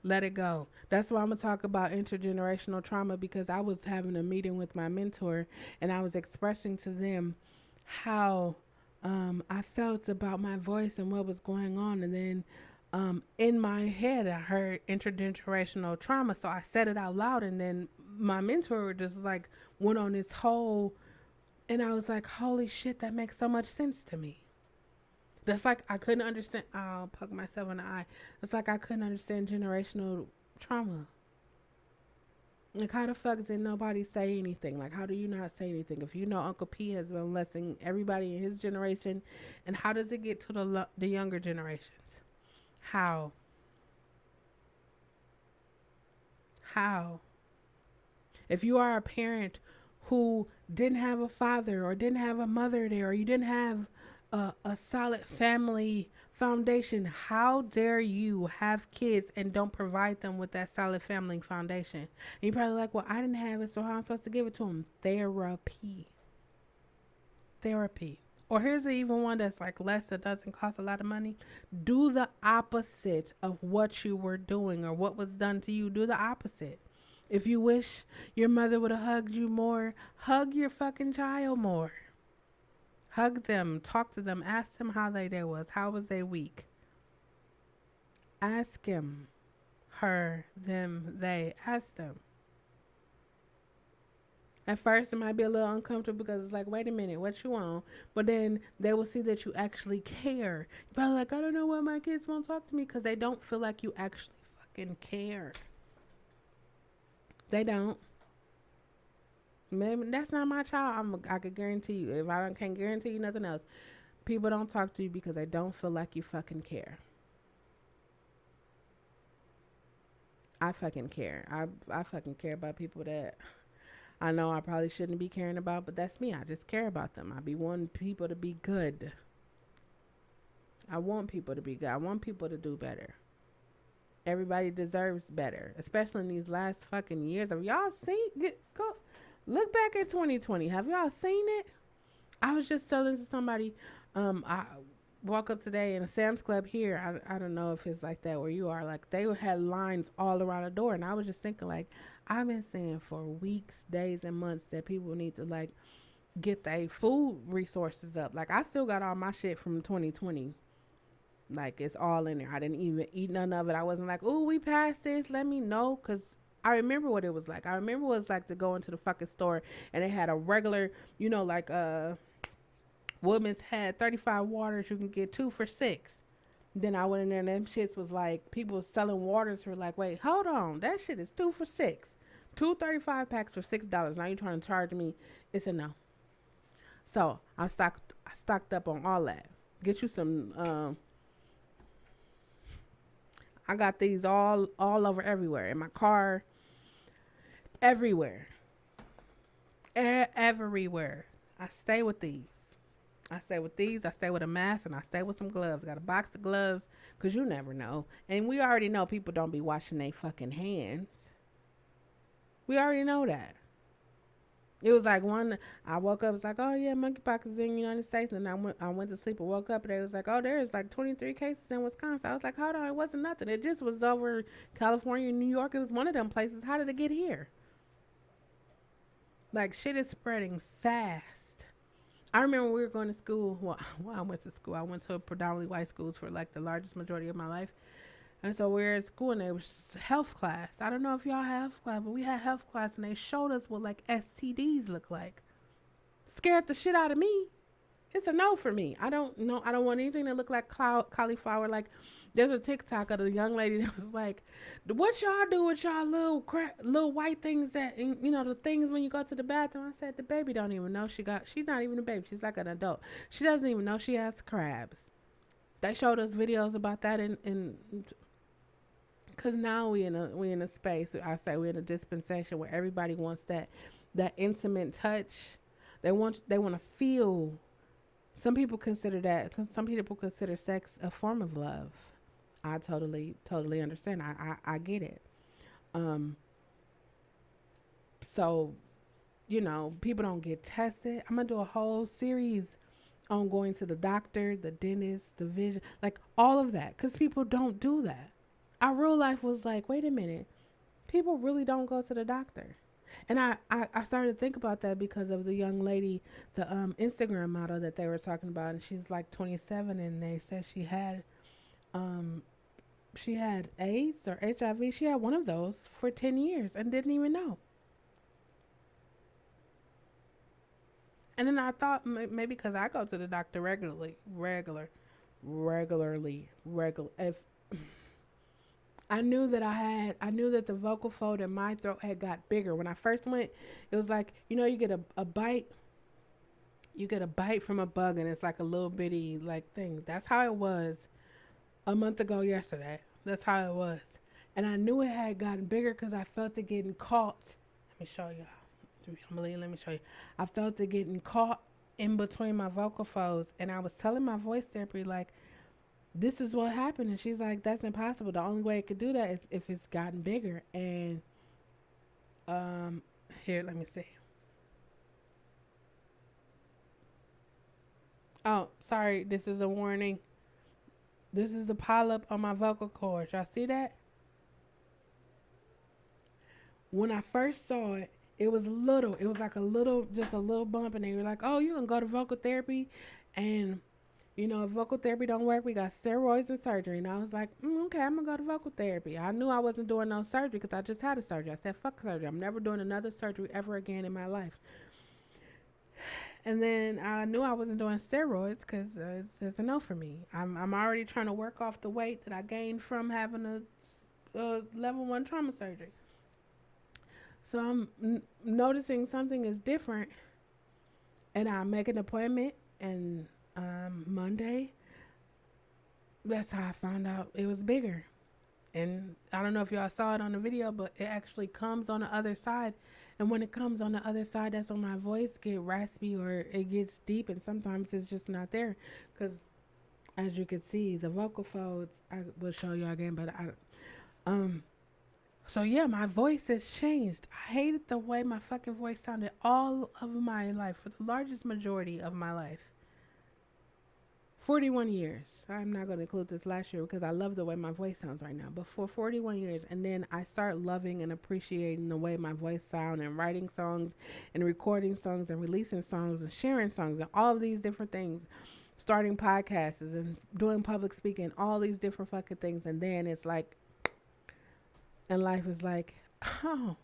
Let it go. That's why I'm going to talk about intergenerational trauma, because I was having a meeting with my mentor and I was expressing to them how I felt about my voice and what was going on. And then in my head, I heard intergenerational trauma. So I said it out loud, and then my mentor just like went on this whole, and I was like, holy shit, that makes so much sense to me. That's like I couldn't understand. I'll poke myself in the eye. It's like I couldn't understand generational trauma. Like, how the fuck did nobody say anything? Like, how do you not say anything? If you know Uncle P has been molesting everybody in his generation, and how does it get to the younger generations? How? How? If you are a parent who didn't have a father or didn't have a mother there, or you didn't have a solid family foundation, how dare you have kids and don't provide them with that solid family foundation? And you're probably like, well, I didn't have it, so how am I supposed to give it to them? Therapy. Therapy. Or here's even one that's like less, that doesn't cost a lot of money. Do the opposite of what you were doing or what was done to you. Do the opposite. If you wish your mother would have hugged you more, hug your fucking child more. Hug them, talk to them, ask them how their day was. How was their week? Ask him, her, them, they. Ask them. At first, it might be a little uncomfortable because it's like, wait a minute, what you want? But then they will see that you actually care. You're probably like, I don't know why my kids won't talk to me, because they don't feel like you actually fucking care. They don't. Maybe that's not my child. I could guarantee you. If I can't guarantee you nothing else, people don't talk to you because they don't feel like you fucking care. I fucking care. I fucking care about people that I know I probably shouldn't be caring about, but that's me. I just care about them. I be wanting people to be good. I want people to be good. I want people to do better. Everybody deserves better, especially in these last fucking years. Have y'all seen? Look back at 2020. Have y'all seen it? I was just telling to somebody, I walk up today in a Sam's Club here. I don't know if it's like that where you are. Like, they had lines all around the door. And I was just thinking, like, I've been saying for weeks, days, and months that people need to, like, get their food resources up. Like, I still got all my shit from 2020. Like, it's all in there. I didn't even eat none of it. I wasn't like, oh, we passed this. Let me know. Because I remember what it was like. I remember what it was like to go into the fucking store and they had a regular, like Woodman's had 35 waters. You can get 2 for $6. Then I went in there and them shits was like, people selling waters for like, wait, hold on. That shit is 2 for $6. 2 35 packs for $6. Now you trying to charge me. It's a no. So I stocked up on all that. Get you some, I got these all over everywhere. In my car. Everywhere. Everywhere. I stay with these. I stay with a mask, and I stay with some gloves. Got a box of gloves, because you never know. And we already know people don't be washing their fucking hands. We already know that. It was like one. I woke up. It's like, oh yeah, monkeypox is in the United States, and I went to sleep and woke up, and it was like, oh, there's like 23 cases in Wisconsin. I was like, hold on, it wasn't nothing. It just was over California, New York. It was one of them places. How did it get here? Like shit is spreading fast. I remember we were going to school. Well, I went to school. I went to predominantly white schools for like the largest majority of my life. And so we were at school and there was health class. I don't know if y'all have health class, but we had health class and they showed us what like STDs look like. Scared the shit out of me. It's a no for me. I don't know. I don't want anything that look like cauliflower. Like there's a TikTok of a young lady that was like, "What y'all do with y'all little white things that the things when you go to the bathroom?" I said, "The baby don't even know she got. She's not even a baby. She's like an adult. She doesn't even know she has crabs." They showed us videos about that in because now we in a space. I say we're in a dispensation where everybody wants that intimate touch. They want to feel. Some people consider that because some people consider sex a form of love. I totally understand. I get it. Um, so people don't get tested. I'm gonna do a whole series on going to the doctor, the dentist, the vision, like all of that, because people don't do that. Our real life was like, wait a minute, people really don't go to the doctor. And I started to think about that because of the young lady, the Instagram model that they were talking about, and she's like 27, and they said um she had AIDS or HIV. She had one of those for 10 years and didn't even know. And then I thought maybe because I go to the doctor regular. If I knew that the vocal fold in my throat had got bigger. When I first went, it was like, you get a bite, you get a bite from a bug and it's like a little bitty like thing. That's how it was a month ago yesterday. That's how it was. And I knew it had gotten bigger because I felt it getting caught. Let me show you. Let me show you. I felt it getting caught in between my vocal folds. And I was telling my voice therapy, like, this is what happened. And she's like, that's impossible. The only way it could do that is if it's gotten bigger. And um, here, let me see. Oh, sorry. This is a warning. This is the polyp on my vocal cords. Y'all see that? When I first saw it, it was little. It was like just a little bump. And they were like, oh, you can go to vocal therapy. And if vocal therapy don't work, we got steroids and surgery. And I was like, okay, I'm going to go to vocal therapy. I knew I wasn't doing no surgery because I just had a surgery. I said, fuck surgery. I'm never doing another surgery ever again in my life. And then I knew I wasn't doing steroids because it's a no for me. I'm already trying to work off the weight that I gained from having a level 1 trauma surgery. So I'm noticing something is different. And I make an appointment. And Monday, that's how I found out it was bigger. And I don't know if y'all saw it on the video, but it actually comes on the other side. And when it comes on the other side, that's when my voice get raspy or it gets deep. And sometimes it's just not there. Because as you can see, the vocal folds, I will show you again, but so yeah, my voice has changed. I hated the way my fucking voice sounded all of my life, for the largest majority of my life. 41 years. I'm not going to include this last year because I love the way my voice sounds right now. But for 41 years, and then I start loving and appreciating the way my voice sounds, and writing songs and recording songs and releasing songs and sharing songs and all of these different things. Starting podcasts and doing public speaking, all these different fucking things. And then it's like, and life is like, oh,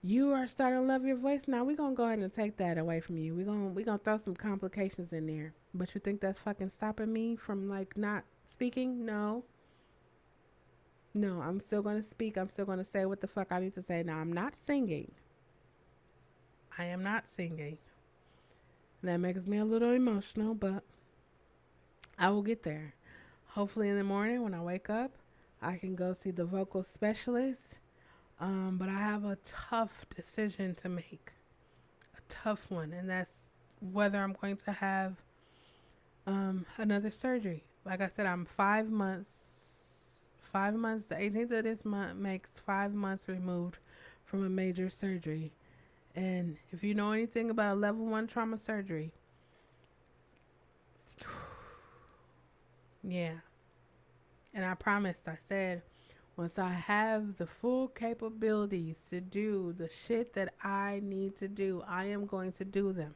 you are starting to love your voice now. We're gonna go ahead and take that away from you. We're gonna throw some complications in there. But you think that's fucking stopping me from like not speaking? No. No, I'm still gonna speak. I'm still gonna say what the fuck I need to say. Now I'm not singing. I am not singing. That makes me a little emotional, but I will get there. Hopefully in the morning when I wake up, I can go see the vocal specialist. But I have a tough decision to make. A tough one. And that's whether I'm going to have another surgery. Like I said, I'm 5 months. 5 months. The 18th of this month makes 5 months removed from a major surgery. And if you know anything about a level 1 trauma surgery, yeah. And I promised, I said, once I have the full capabilities to do the shit that I need to do, I am going to do them.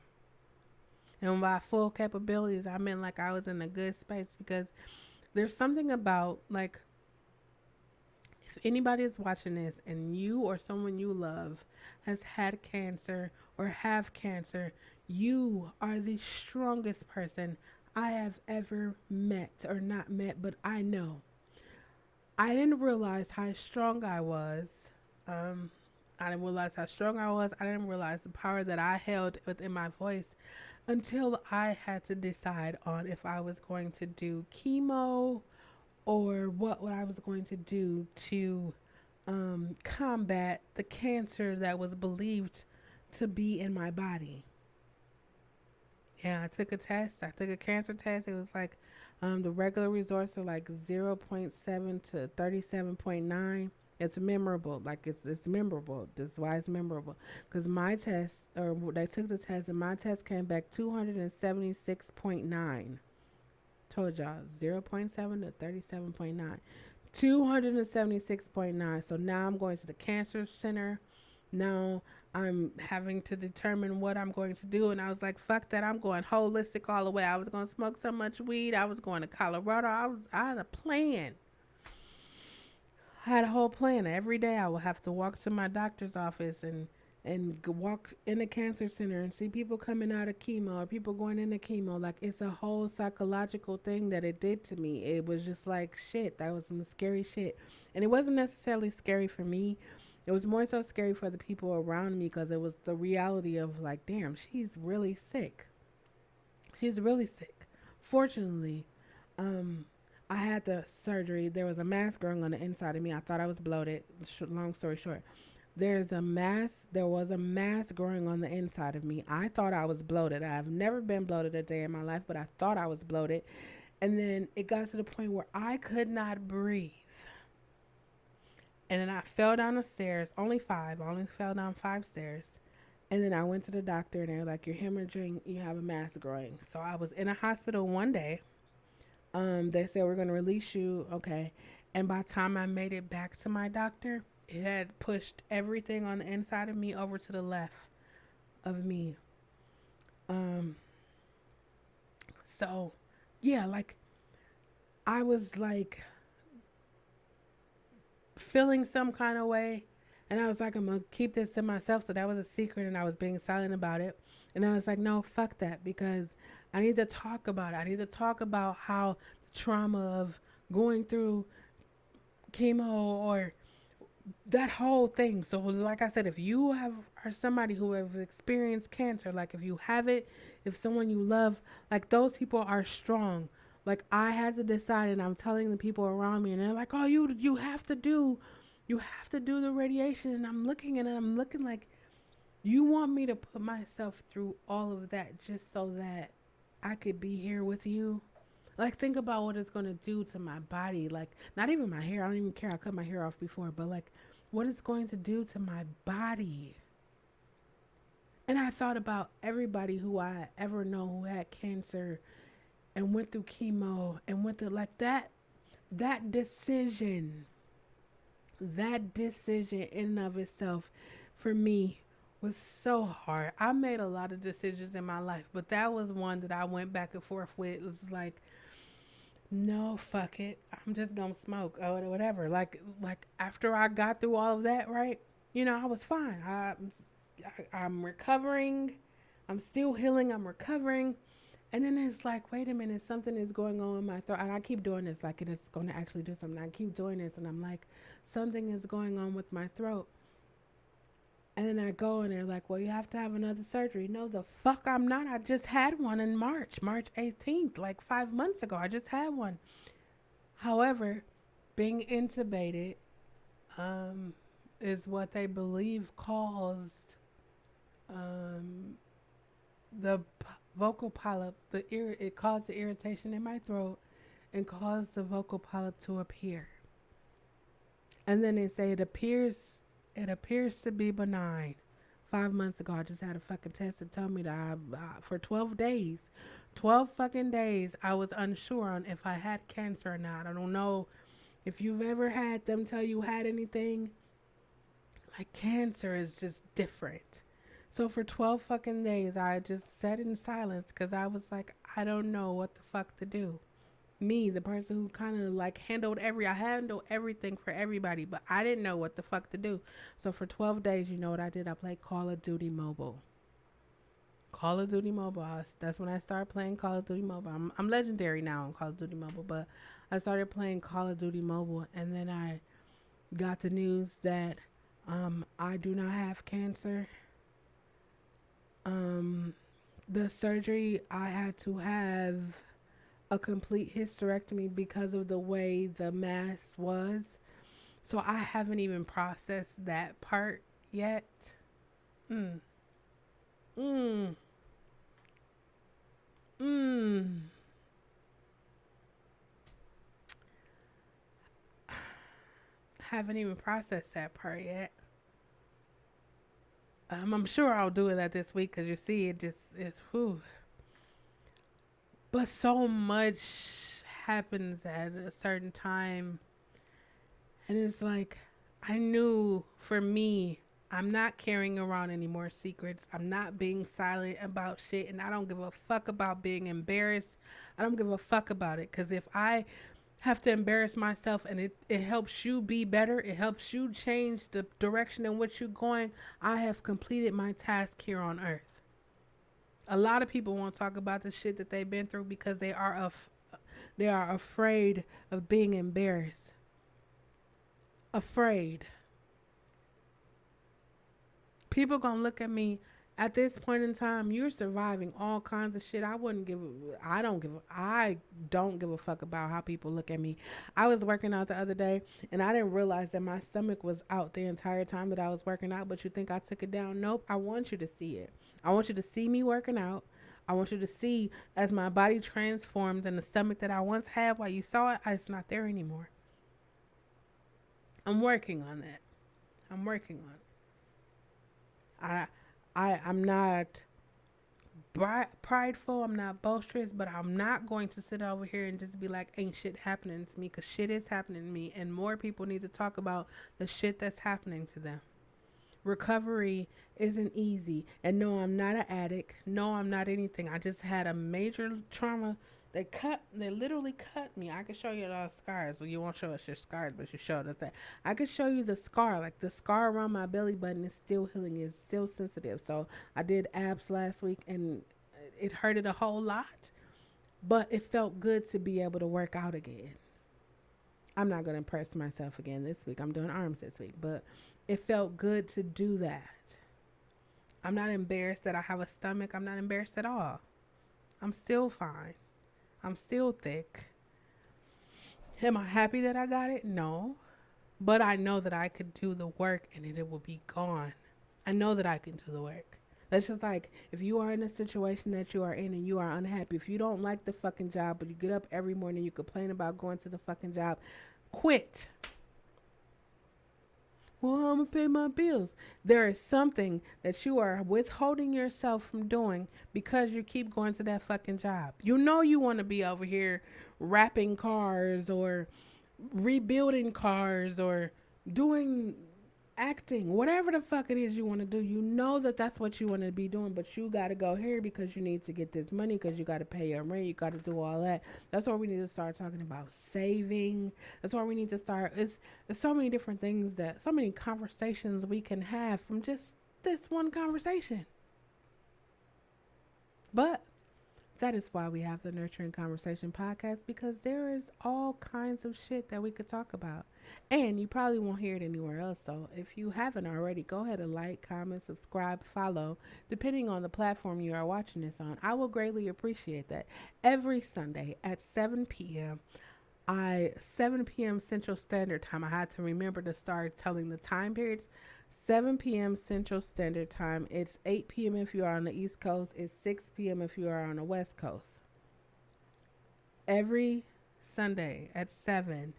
And by full capabilities, I meant like I was in a good space, because there's something about, like, if anybody is watching this and you or someone you love has had cancer or have cancer, you are the strongest person I have ever met, or not met, but I know. I didn't realize how strong I was. Um, I didn't realize how strong I was. I didn't realize the power that I held within my voice until I had to decide on if I was going to do chemo, or what I was going to do to combat the cancer that was believed to be in my body. Yeah, I took a test. I took a cancer test. It was like the regular results are like zero point 0.7 to 37.9. It's memorable. Like it's memorable. That's why it's memorable. Because my test, or they took the test, and my test came back 276.9. Told y'all, zero point 0.7 to 37.9. 276.9. So now I'm going to the cancer center. Now I'm having to determine what I'm going to do. And I was like, fuck that. I'm going holistic all the way. I was going to smoke so much weed. I was going to Colorado. I had a plan. I had a whole plan. Every day I would have to walk to my doctor's office and walk in the cancer center and see people coming out of chemo, or people going into chemo. Like, it's a whole psychological thing that it did to me. It was just like, shit, that was some scary shit. And it wasn't necessarily scary for me. It was more so scary for the people around me, because it was the reality of like, damn, she's really sick. She's really sick. Fortunately, I had the surgery. There was a mass growing on the inside of me. I thought I was bloated. Long story short, there was a mass growing on the inside of me. I thought I was bloated. I've never been bloated a day in my life, but I thought I was bloated. And then it got to the point where I could not breathe. And then I fell down the stairs, only five. I only fell down 5 stairs. And then I went to the doctor, and they were like, you're hemorrhaging, you have a mass growing. So I was in a hospital one day. They said, we're going to release you. Okay. And by the time I made it back to my doctor, it had pushed everything on the inside of me over to the left of me. Um, so yeah, like, I was like feeling some kind of way, and I was like, I'm gonna keep this to myself. So that was a secret, and I was being silent about it. And I was like, no, fuck that, because I need to talk about it. I need to talk about how the trauma of going through chemo, or that whole thing. So like I said, if you are somebody who have experienced cancer, like if you have it, if someone you love, like, those people are strong. Like, I had to decide, and I'm telling the people around me, and they're like, oh, you have to do the radiation. And I'm looking at it, I'm looking like, you want me to put myself through all of that just so that I could be here with you? Like, think about what it's going to do to my body. Like, not even my hair. I don't even care. I cut my hair off before. But, like, what it's going to do to my body. And I thought about everybody who I ever know who had cancer and went through chemo and went through, like, that decision. That decision in and of itself, for me, was so hard. I made a lot of decisions in my life, but that was one that I went back and forth with. It was like, no, fuck it. I'm just gonna smoke or whatever. Like after I got through all of that, right? I was fine. I'm recovering. I'm still healing. I'm recovering. And then it's like, wait a minute, something is going on in my throat. And I keep doing this, like it is going to actually do something. I keep doing this, and I'm like, something is going on with my throat. And then I go, and they're like, well, you have to have another surgery. No, the fuck I'm not. I just had one in March 18th, like 5 months ago. I just had one. However, being intubated is what they believe caused um, the vocal polyp. It caused the irritation in my throat and caused the vocal polyp to appear. And then they say it appears to be benign. 5 months ago, I just had a fucking test that told me that for 12 days, 12 fucking days, I was unsure on if I had cancer or not. I don't know if you've ever had them tell you had anything. Like, cancer is just different. So for 12 fucking days, I just sat in silence because I was like, I don't know what the fuck to do. Me, the person who kind of like I handled everything for everybody, but I didn't know what the fuck to do. So for 12 days, you know what I did? I played Call of Duty Mobile. Call of Duty Mobile. That's when I started playing Call of Duty Mobile. I'm legendary now on Call of Duty Mobile, but I started playing Call of Duty Mobile, and then I got the news that I do not have cancer. The surgery, I had to have a complete hysterectomy because of the way the mass was. So I haven't even processed that part yet. Mm. Mm. Mm. Haven't even processed that part yet. I'm sure I'll do that this week because you see, it's whew. But so much happens at a certain time. And it's like, I knew for me, I'm not carrying around any more secrets. I'm not being silent about shit. And I don't give a fuck about being embarrassed. I don't give a fuck about it. Because if I have to embarrass myself and it helps you be better, it helps you change the direction in which you're going, I have completed my task here on earth. A lot of people won't talk about the shit that they've been through because they are afraid of being embarrassed. Afraid. People gonna look at me at this point in time. You're surviving all kinds of shit. I don't give a fuck about how people look at me. I was working out the other day and I didn't realize that my stomach was out the entire time that I was working out. But you think I took it down? Nope. I want you to see it. I want you to see me working out. I want you to see as my body transforms and the stomach that I once had while you saw it, it's not there anymore. I'm working on that. I'm working on it. I'm not prideful. I'm not boisterous, but I'm not going to sit over here and just be like, ain't shit happening to me, because shit is happening to me, and more people need to talk about the shit that's happening to them. Recovery isn't easy, and no, I'm not an addict. No, I'm not anything. I just had a major trauma. They literally cut me. I could show you those scars. Well, you won't show us your scars, but you showed us that. I could show you the scar, like the scar around my belly button is still healing, is still sensitive. So I did abs last week and it hurted a whole lot, but it felt good to be able to work out again. I'm not going to press myself again this week. I'm doing arms this week, but it felt good to do that. I'm not embarrassed that I have a stomach. I'm not embarrassed at all. I'm still fine. I'm still thick. Am I happy that I got it? No. But I know that I could do the work and it will be gone. I know that I can do the work. That's just like if you are in a situation that you are in and you are unhappy. If you don't like the fucking job, but you get up every morning, you complain about going to the fucking job, quit. Well, I'm going to pay my bills. There is something that you are withholding yourself from doing because you keep going to that fucking job. You know you want to be over here wrapping cars or rebuilding cars or doing acting, whatever the fuck it is you want to do. You know that that's what you want to be doing, but you got to go here because you need to get this money, because you got to pay your rent, you got to do all that. That's why we need to start talking about saving. That's why we need to start. It's so many different things, that so many conversations we can have from just this one conversation. But that is why we have the Nurturing Conversation podcast, because there is all kinds of shit that we could talk about. And you probably won't hear it anywhere else. So if you haven't already, go ahead and like, comment, subscribe, follow, depending on the platform you are watching this on. I will greatly appreciate that. Every Sunday at 7 p.m. 7 p.m. Central Standard Time. I had to remember to start telling the time periods. 7 p.m. Central Standard Time. It's 8 p.m. if you are on the East Coast. It's 6 p.m. if you are on the West Coast. Every Sunday at 7,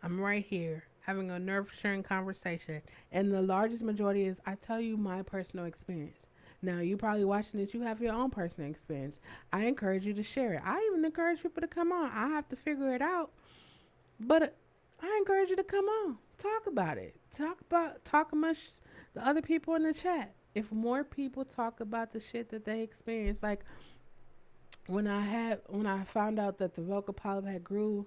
I'm right here having a nurturing conversation. And the largest majority is I tell you my personal experience. Now, you probably watching it, you have your own personal experience. I encourage you to share it. I even encourage people to come on. I have to figure it out, but I encourage you to come on. Talk about it. Talk amongst the other people in the chat. If more people talk about the shit that they experience, like when I found out that the vocal polyp had grew,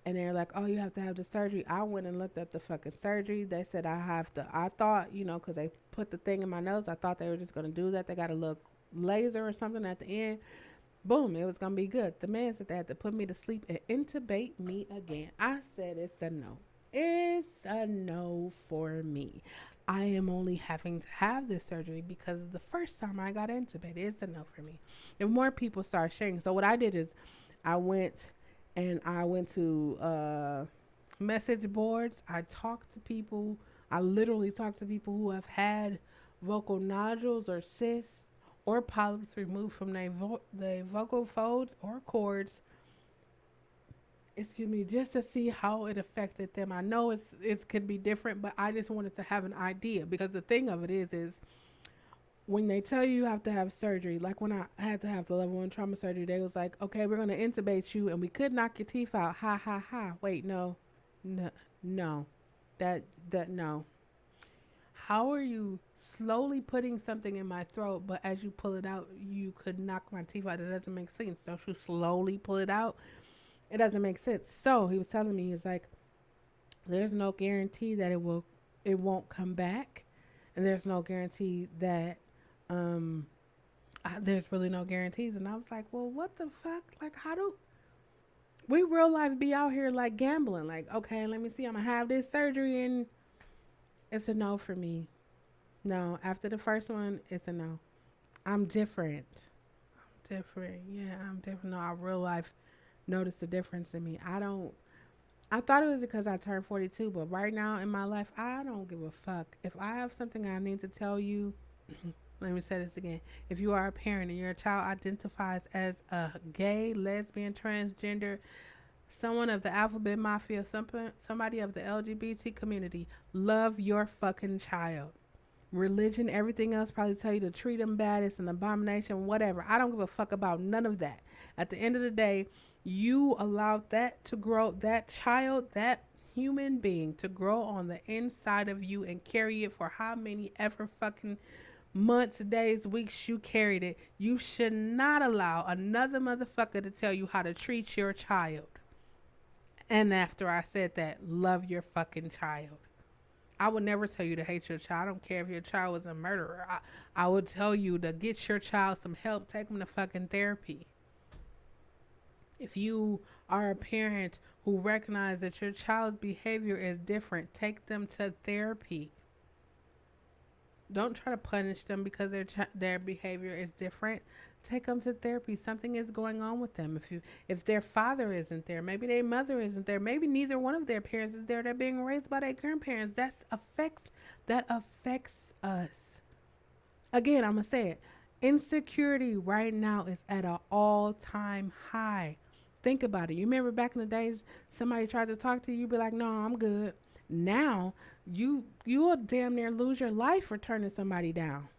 and they're like, oh, you have to have the surgery. I went and looked at the fucking surgery. They said I have to. I thought, because they put the thing in my nose, I thought they were just gonna do that. They got a little laser or something at the end. Boom, it was gonna be good. The man said they had to put me to sleep and intubate me again. I said it's a no. It's a no for me. I am only having to have this surgery because the first time I got intubated, it's a no for me. If more people start sharing, so what I did is, I went to message boards. I talked to people. I literally talked to people who have had vocal nodules or cysts or polyps removed from their vocal folds or cords. Excuse me, just to see how it affected them. I know it could be different, but I just wanted to have an idea, because the thing of it is when they tell you have to have surgery, like when I had to have the level 1 trauma surgery, they was like, okay, we're going to intubate you and we could knock your teeth out. Ha ha ha. Wait, no. No. That no. How are you slowly putting something in my throat, but as you pull it out, you could knock my teeth out? It doesn't make sense. Don't you slowly pull it out? It doesn't make sense. So he was telling me, he's like, there's no guarantee that it won't come back, and there's no guarantee that there's really no guarantees. And I was like, well, what the fuck? Like, how do we real life be out here like gambling? Like, okay, let me see, I'm gonna have this surgery, and it's a no for me. No, after the first one, it's a no. I'm different. Yeah, I'm different. No, I real life noticed the difference in me. I thought it was because I turned 42, but right now in my life, I don't give a fuck. If I have something I need to tell you, let me say this again. If you are a parent and your child identifies as a gay, lesbian, transgender, someone of the alphabet mafia, somebody of the LGBT community, love your fucking child. Religion, everything else probably tell you to treat them bad. It's an abomination, whatever. I don't give a fuck about none of that. At the end of the day, you allowed that to grow, that child, that human being to grow on the inside of you and carry it for how many ever fucking months, days, weeks you carried it. You should not allow another motherfucker to tell you how to treat your child. And after I said that, love your fucking child. I would never tell you to hate your child. I don't care if your child was a murderer. I would tell you to get your child some help. Take them to fucking therapy. If you are a parent who recognize that your child's behavior is different, take them to therapy. Don't try to punish them because their behavior is different. Take them to therapy. Something is going on with them. If their father isn't there, maybe their mother isn't there, maybe neither one of their parents is there. They're being raised by their grandparents. That affects us. Again, I'm gonna say it. Insecurity right now is at an all-time high. Think about it. You remember back in the days, somebody tried to talk to you, be like, no, I'm good. Now, you'll damn near lose your life for turning somebody down.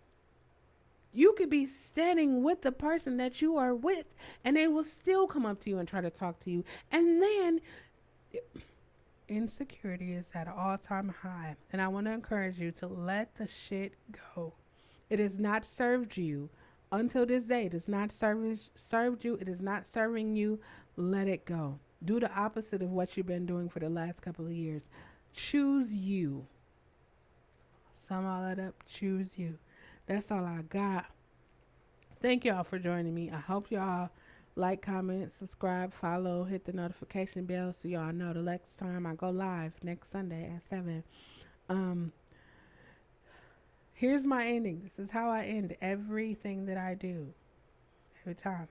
You could be standing with the person that you are with, and they will still come up to you and try to talk to you. And then, insecurity is at an all-time high. And I want to encourage you to let the shit go. It has not served you until this day. It has not served you. It is not serving you. Let it go. Do the opposite of what you've been doing for the last couple of years. Choose you. Sum all that up. Choose you. That's all I got. Thank y'all for joining me. I hope y'all like, comment, subscribe, follow, hit the notification bell so y'all know the next time I go live next Sunday at 7. Here's my ending. This is how I end everything that I do. Every time.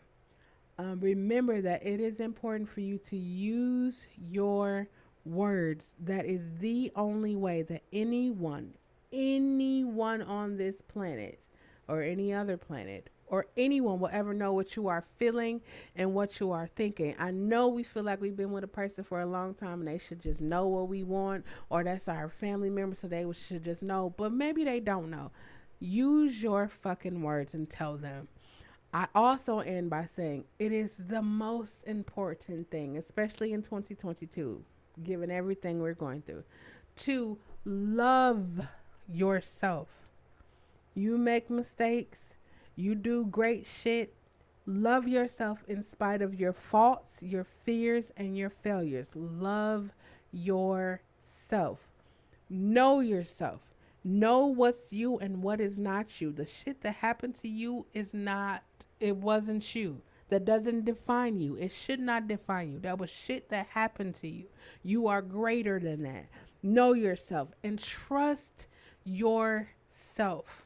Remember that it is important for you to use your words. That is the only way that anyone on this planet or any other planet or anyone will ever know what you are feeling and what you are thinking. I know we feel like we've been with a person for a long time and they should just know what we want, or that's our family member, so they should just know, but maybe they don't know. Use your fucking words and tell them. I also end by saying it is the most important thing, especially in 2022, given everything we're going through, to love yourself. You make mistakes, you do great shit. Love yourself in spite of your faults, your fears, and your failures. Love yourself. Know yourself. Know what's you and what is not you. The shit that happened to you is not, it wasn't you. That doesn't define you. It should not define you. That was shit that happened to you. You are greater than that. Know yourself and trust yourself.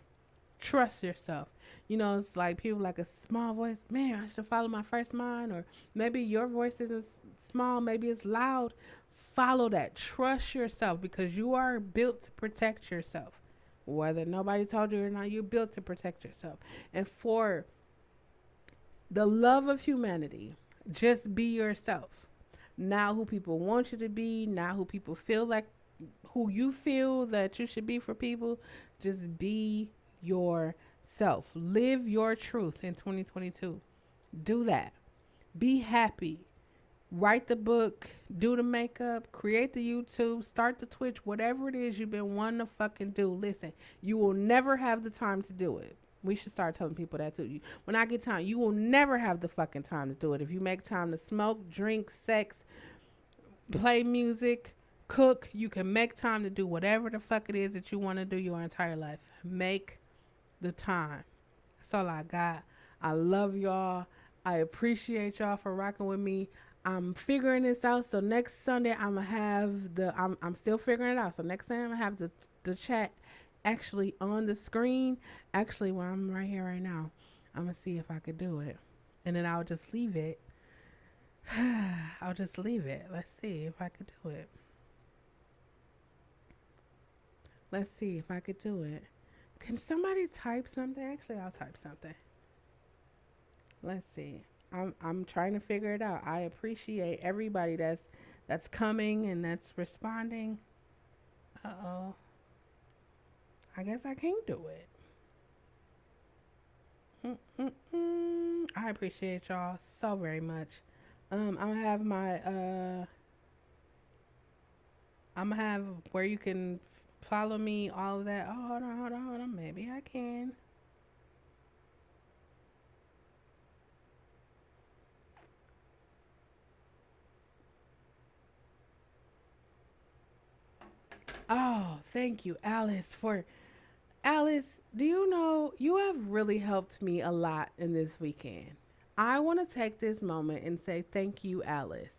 Trust yourself. You know, it's like people like a small voice. Man, I should follow my first mind. Or maybe your voice isn't small. Maybe it's loud. Follow that. Trust yourself because you are built to protect yourself. Whether nobody told you or not, you're built to protect yourself. And for the love of humanity, just be yourself. Not who people want you to be, not who people feel like, who you feel that you should be for people. Just be yourself. Live your truth in 2022. Do that. Be happy. Write the book, do the makeup, create the YouTube, start the Twitch, whatever it is you've been wanting to fucking do. Listen, you will never have the time to do it. We should start telling people that too. When I get time, you will never have the fucking time to do it. If you make time to smoke, drink, sex, play music, cook, you can make time to do whatever the fuck it is that you want to do your entire life. Make the time. That's all I got. I love y'all. I appreciate y'all for rocking with me. I'm figuring this out. So next Sunday I'm gonna have I'm still figuring it out. So next Sunday I'm gonna have the chat actually on the screen. Actually, while I'm right here right now, I'm gonna see if I could do it. And then I'll just leave it. I'll just leave it. Let's see if I could do it. Let's see if I could do it. Can somebody type something? Actually, I'll type something. Let's see. I'm trying to figure it out. I appreciate everybody that's coming and that's responding. Uh-oh. I guess I can't do it. I appreciate y'all so very much. I'm gonna have my I'm gonna have where you can follow me, all of that. Oh, hold on. Maybe I can. Oh, thank you, Alice, Alice, do you know you have really helped me a lot in this weekend? I want to take this moment and say thank you, Alice.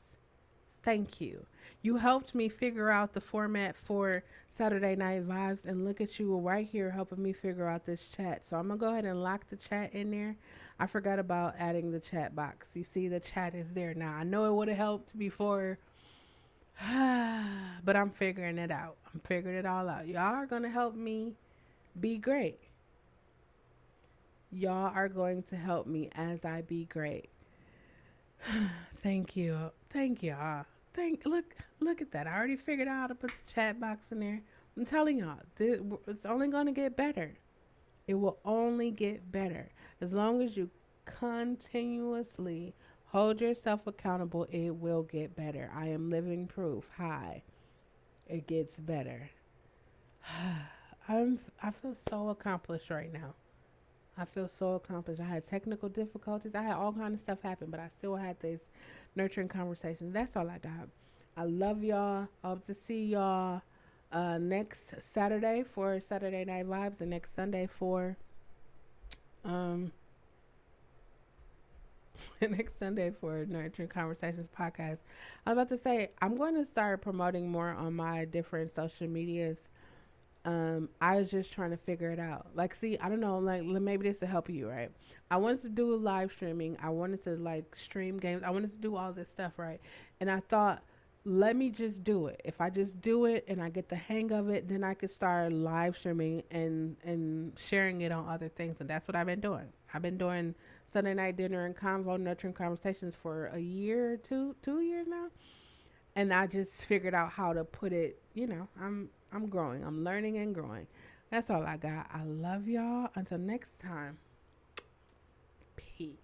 Thank you. You helped me figure out the format for Saturday Night Vibes, and look at you right here helping me figure out this chat. So I'm going to go ahead and lock the chat in there. I forgot about adding the chat box. You see, the chat is there now. I know it would have helped before, but I'm figuring it out. I'm figuring it all out. Y'all are going to help me be great. Y'all are going to help me as I be great. Thank you. Thank y'all. Look at that. I already figured out how to put the chat box in there. I'm telling y'all, it's only going to get better. It will only get better. As long as you continuously hold yourself accountable, it will get better. I am living proof. Hi. It gets better. I feel so accomplished right now. I feel so accomplished. I had technical difficulties. I had all kind of stuff happen, but I still had this nurturing conversation. That's all I got. I love y'all. I hope to see y'all next Saturday for Saturday Night Vibes, and next Sunday for next Sunday for Nurturing Conversations podcast. I was about to say I'm going to start promoting more on my different social medias. I was just trying to figure it out. Like, see, I don't know, like, maybe this will help you, right? I wanted to do live streaming. I wanted to, like, stream games. I wanted to do all this stuff, right? And I thought, let me just do it. If I just do it and I get the hang of it, then I could start live streaming and sharing it on other things. And that's what I've been doing. I've been doing Sunday night dinner and convo nurturing conversations for a year, 2 years now. And I just figured out how to put it, I'm growing. I'm learning and growing. That's all I got. I love y'all. Until next time. Peace.